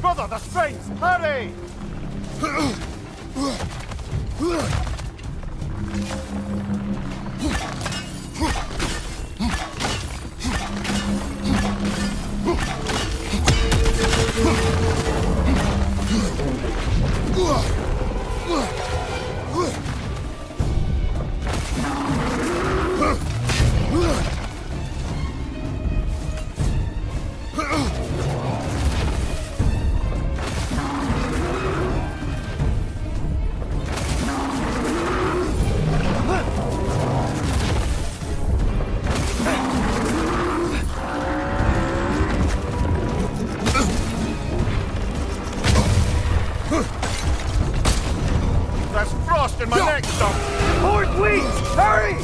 Brother, the springs! Hurry! There's frost in my neck, Stump! Horse weak! Hurry!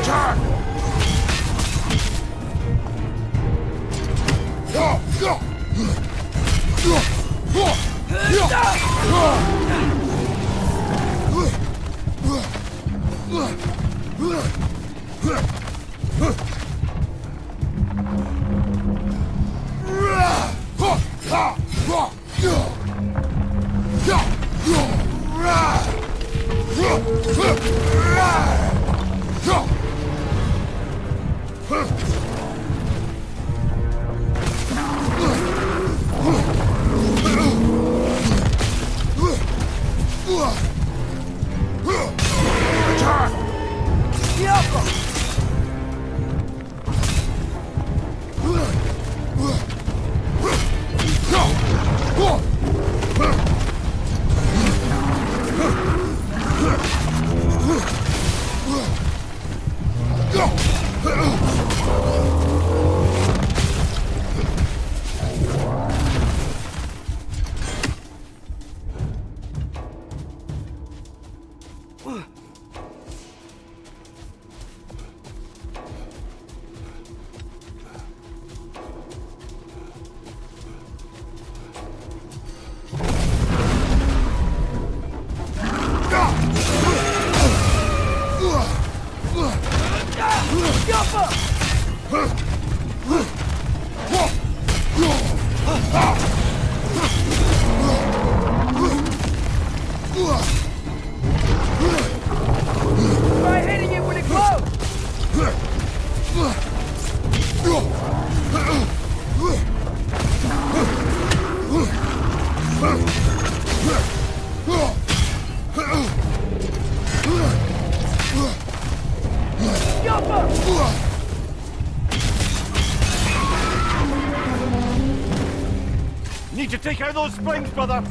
Attack! Try hitting it when it glows! Need to take out those springs, brother!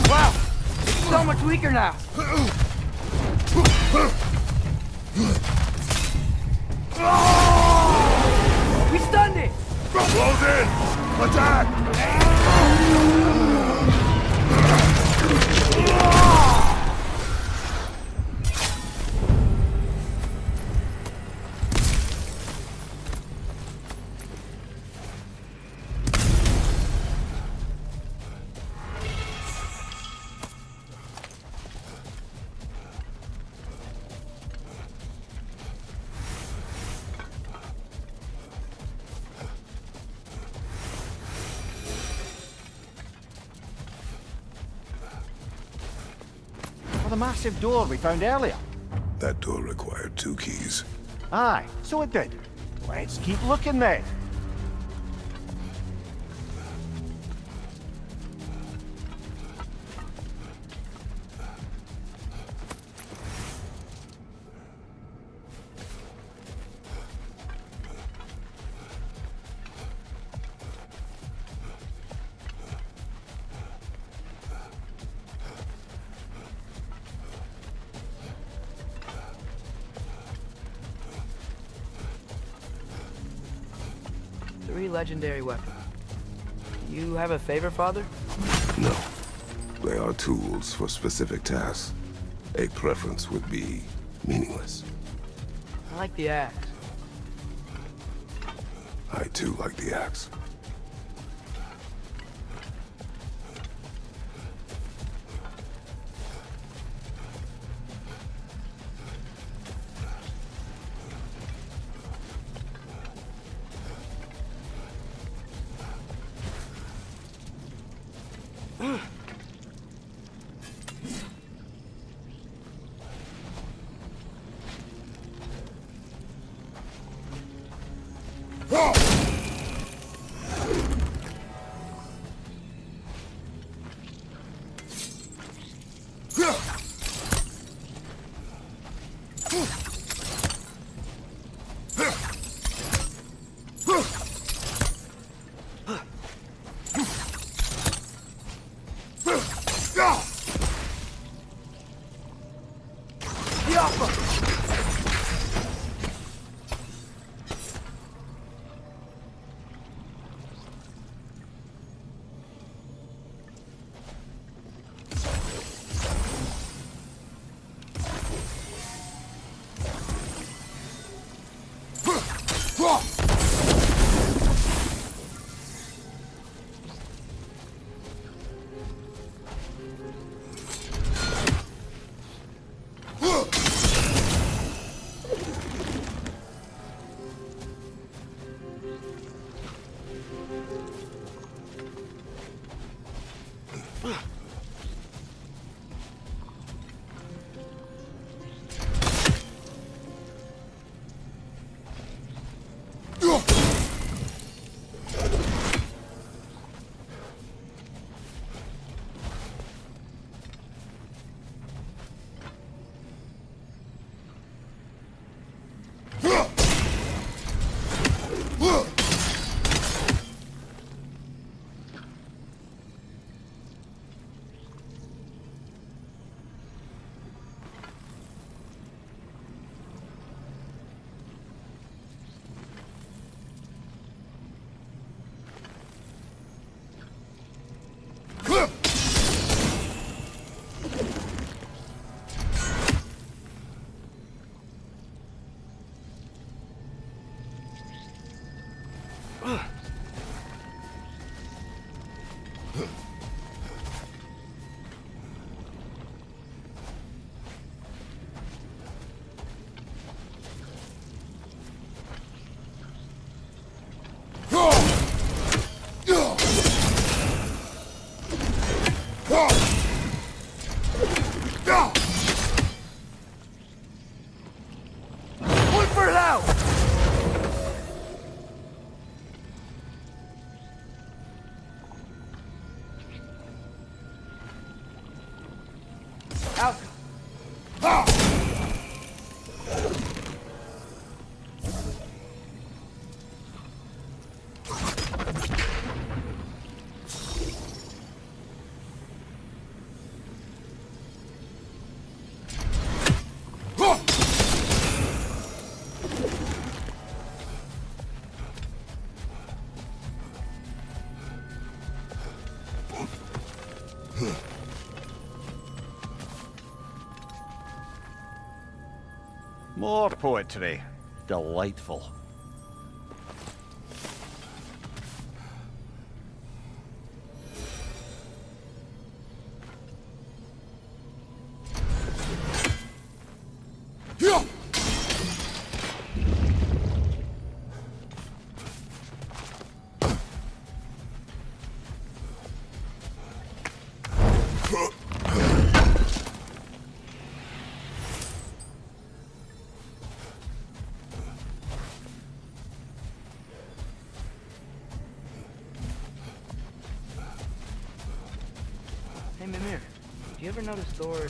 Wow! It's so much weaker now! Oh! We stunned it! Close in! Attack! For the massive door we found earlier. That door required 2 keys. Aye, so it did. Let's keep looking then. 3 legendary weapons. You have a favorite, Father? No. They are tools for specific tasks. A preference would be meaningless. I like the axe. I too like the axe. Look for it out! Out! More poetry. Delightful. Hey, Mimir, do you ever notice Thor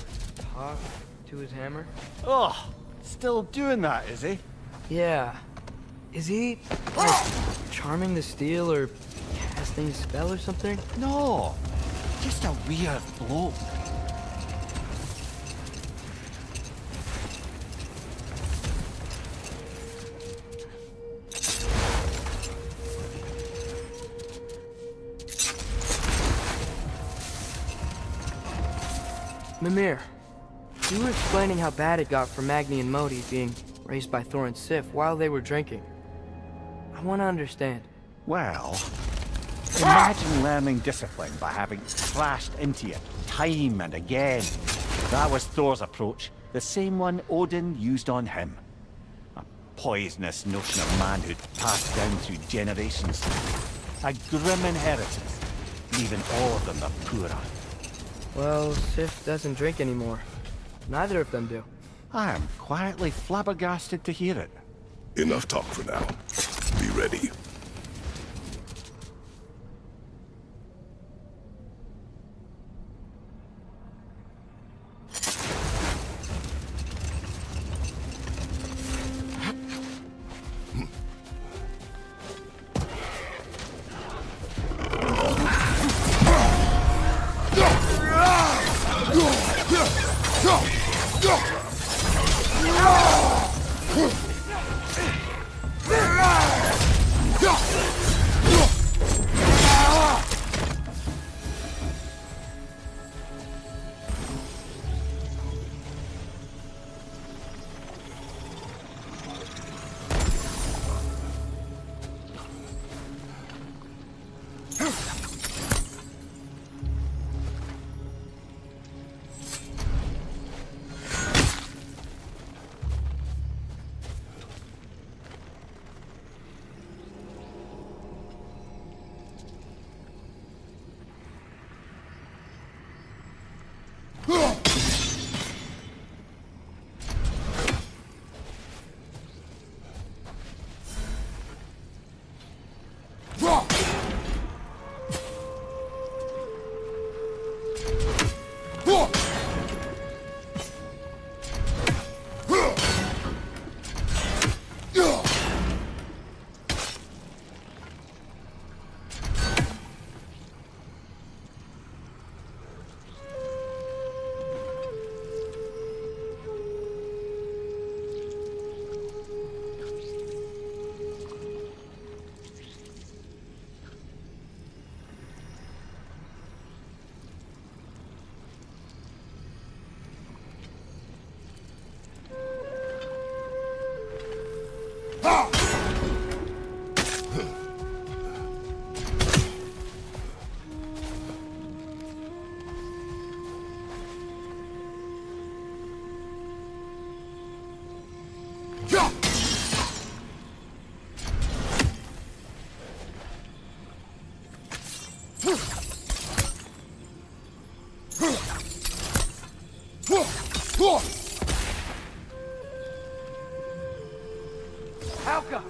talk to his hammer? Oh, still doing that, is he? Yeah. Is he, like, charming the steel or casting a spell or something? No, just a weird bloke. Mimir, you were explaining how bad it got for Magni and Modi being raised by Thor and Sif while they were drinking. I want to understand. Well, imagine learning discipline by having thrashed into it time and again. That was Thor's approach, the same one Odin used on him. A poisonous notion of manhood passed down through generations. A grim inheritance, leaving all of them the poorer. Well, Sif doesn't drink anymore. Neither of them do. I am quietly flabbergasted to hear it. Enough talk for now. Be ready. Halka!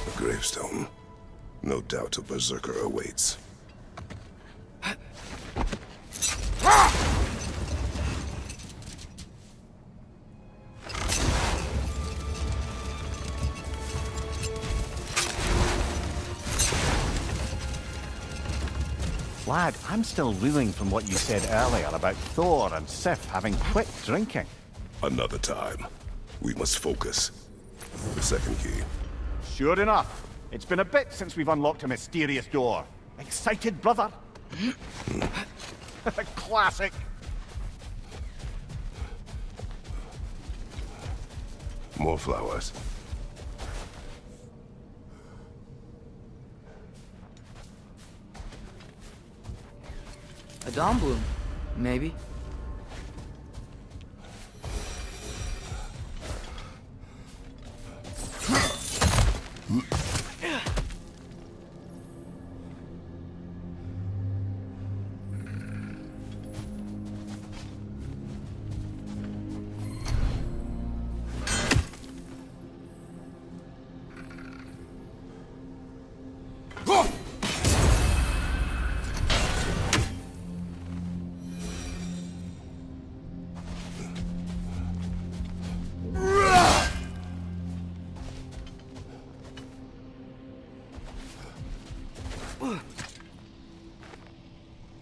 A gravestone. No doubt a berserker awaits. Lad, I'm still reeling from what you said earlier about Thor and Sif having quit drinking. Another time. We must focus. The second key. Sure enough. It's been a bit since we've unlocked a mysterious door. Excited, brother? Classic. More flowers. A dawn bloom, maybe.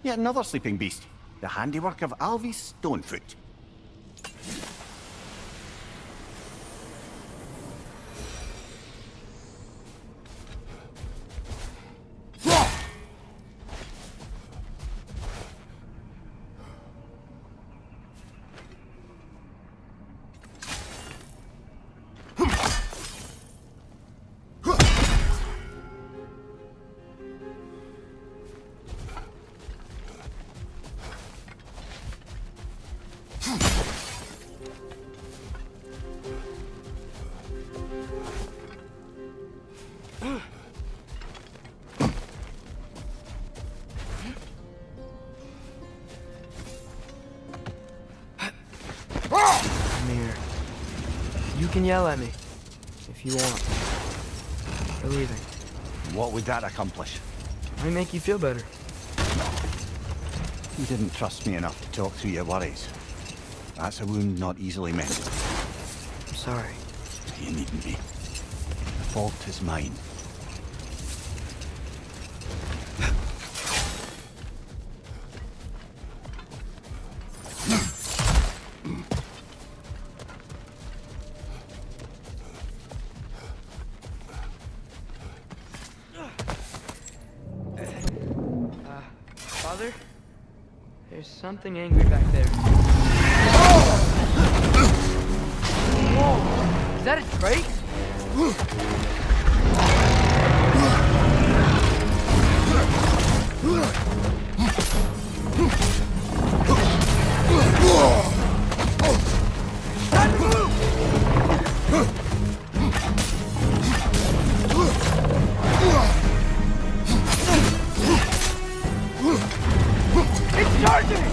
Yet another sleeping beast. The handiwork of Alvis Stonefoot. Amir, you can yell at me if you want. For leaving. What would that accomplish? Might make you feel better. You didn't trust me enough to talk through your worries. That's a wound not easily mended. I'm sorry. You needn't be. The fault is mine. Father? There's something angry back there. Whoa! Is that a drake? It's charging!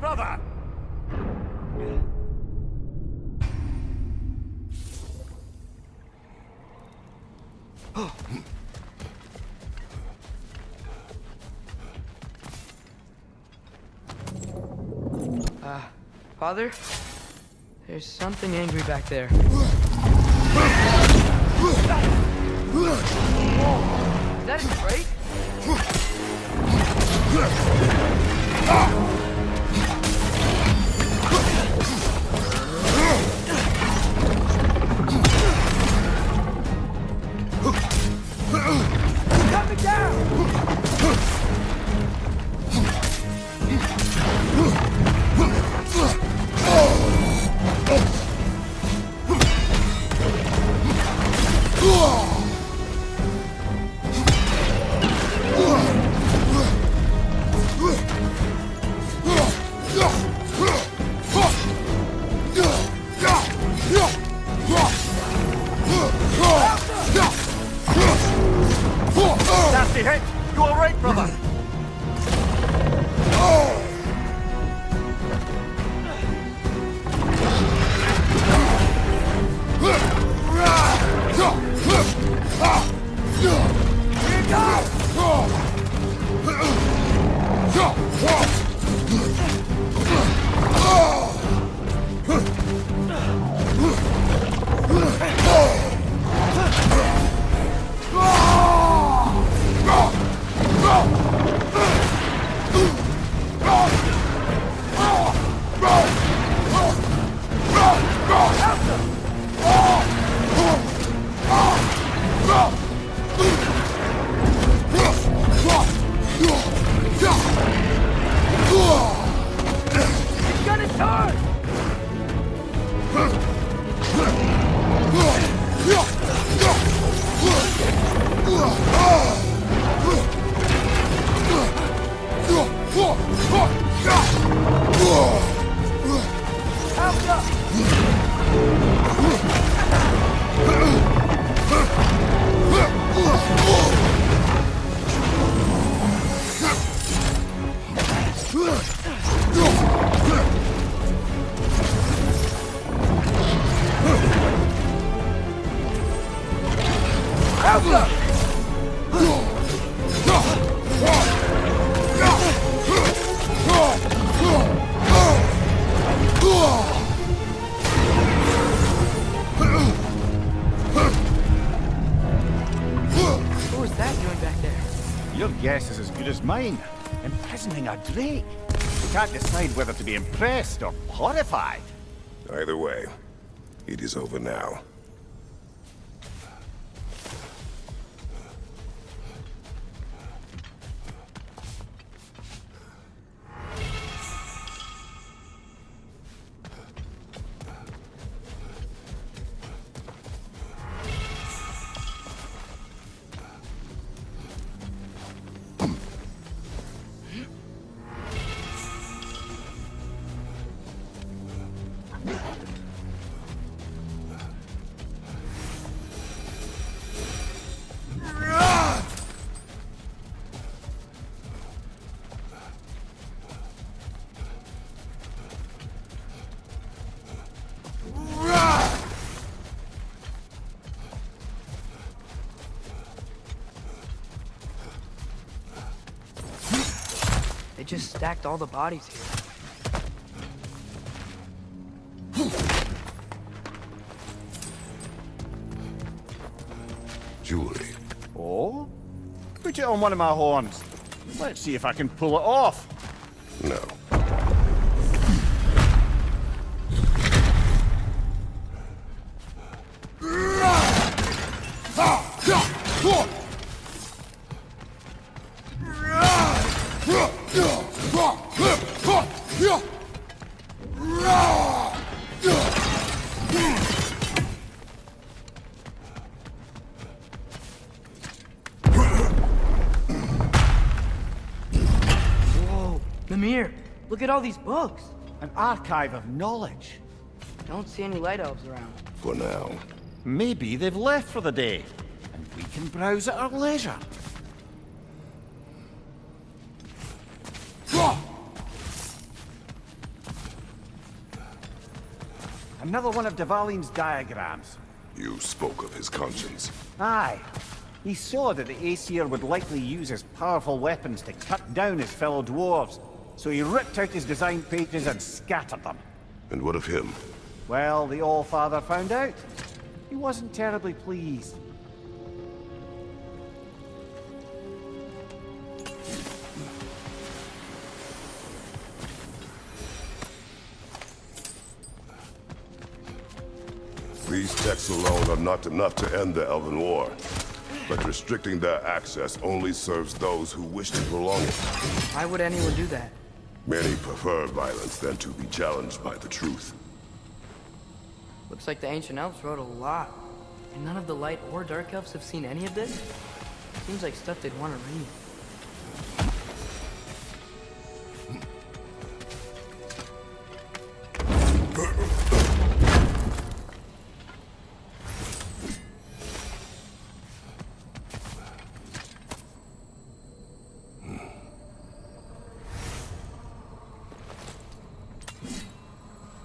brother! Father? There's something angry back there. Is that his crate? Cut me down! Nasty hit! You alright, brother? He's gonna turn! Help up! Help up! What was that doing back there? Your guess is as good as mine. Imprisoning a Drake. You can't decide whether to be impressed or horrified. Either way, it is over now. They just stacked all the bodies here. Jewelry. Oh? Put it on one of my horns. Let's see if I can pull it off. No. Whoa, Mimir, look at all these books. An archive of knowledge. Don't see any light elves around. For now. Maybe they've left for the day, and we can browse at our leisure. Another one of Dvalin's diagrams. You spoke of his conscience. Aye. He saw that the Aesir would likely use his powerful weapons to cut down his fellow dwarves, so he ripped out his design pages and scattered them. And what of him? Well, the All-Father found out. He wasn't terribly pleased. These texts alone are not enough to end the Elven War. But restricting their access only serves those who wish to prolong it. Why would anyone do that? Many prefer violence than to be challenged by the truth. Looks like the ancient elves wrote a lot. And none of the light or dark elves have seen any of this? Seems like stuff they'd want to read.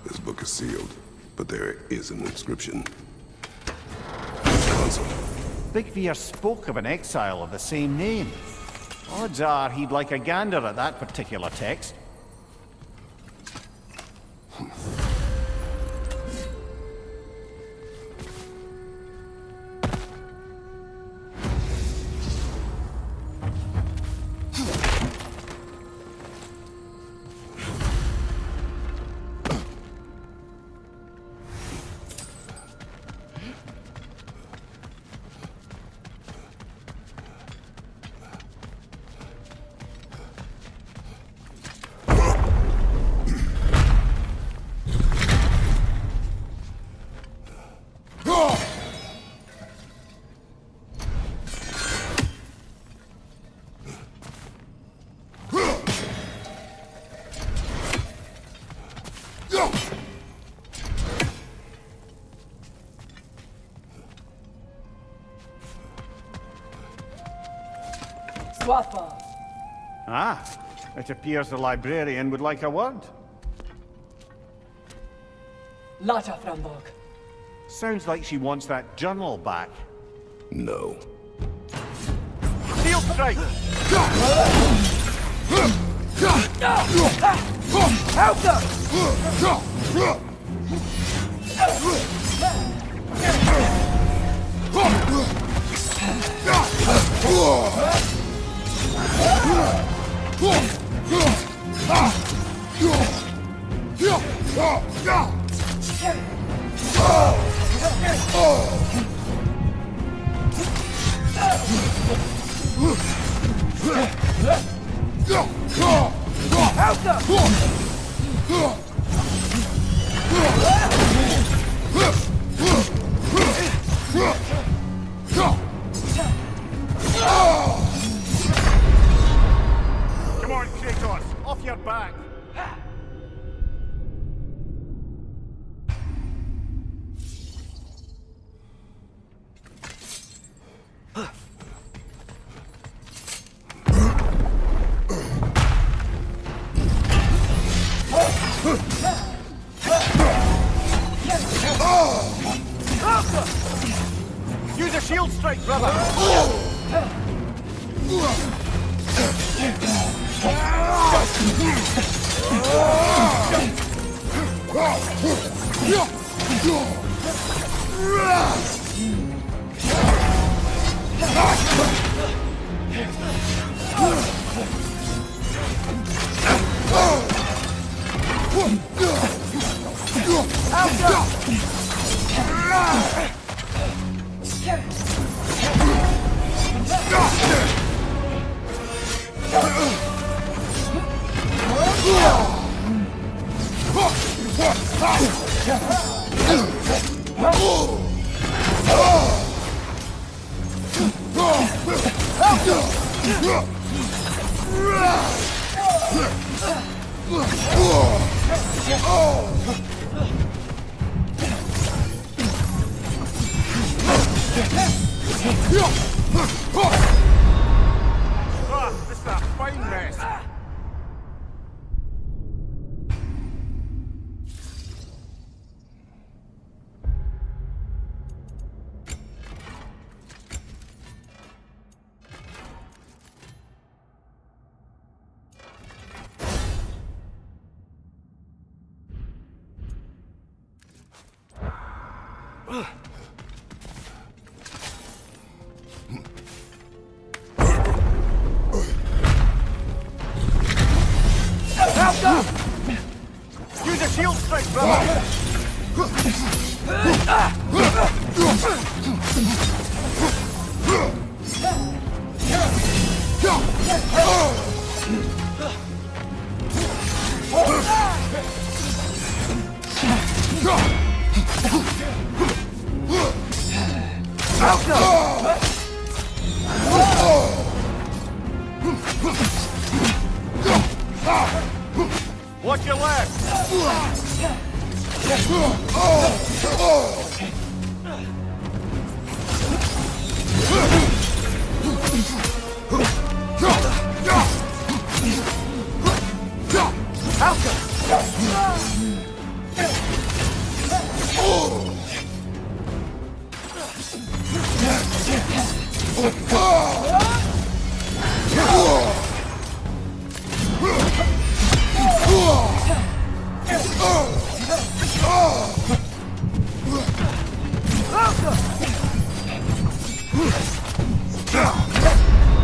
This book is sealed, but there is an inscription. Console. Big Veer spoke of an exile of the same name. Odds are he'd like a gander at that particular text. Swafa. Ah, it appears the librarian would like a word. Lata Frambog. Sounds like she wants that journal back. No. Field strike! Help them! Come on, Kratos, off your back! Use a shield strike, brother! This is a fine mess. Use a shield strike, brother! Watch your left!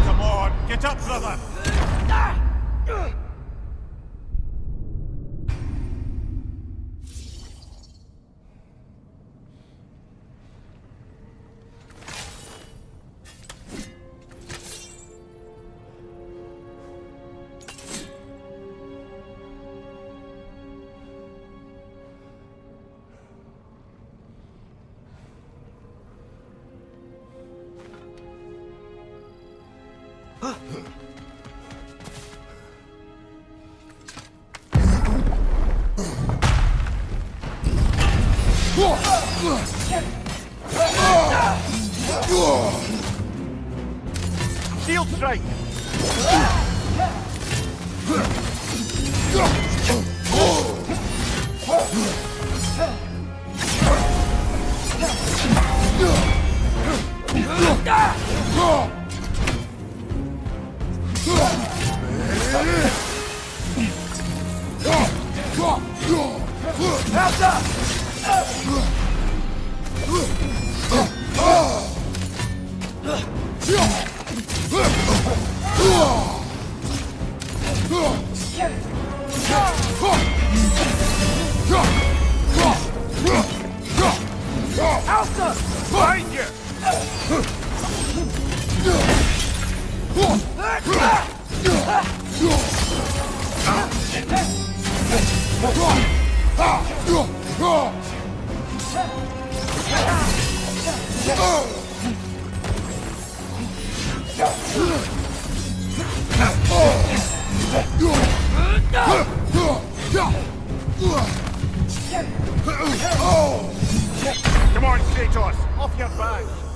Come on, get up, brother! Shield strike! Behind you! Come on, Kratos! Off your back!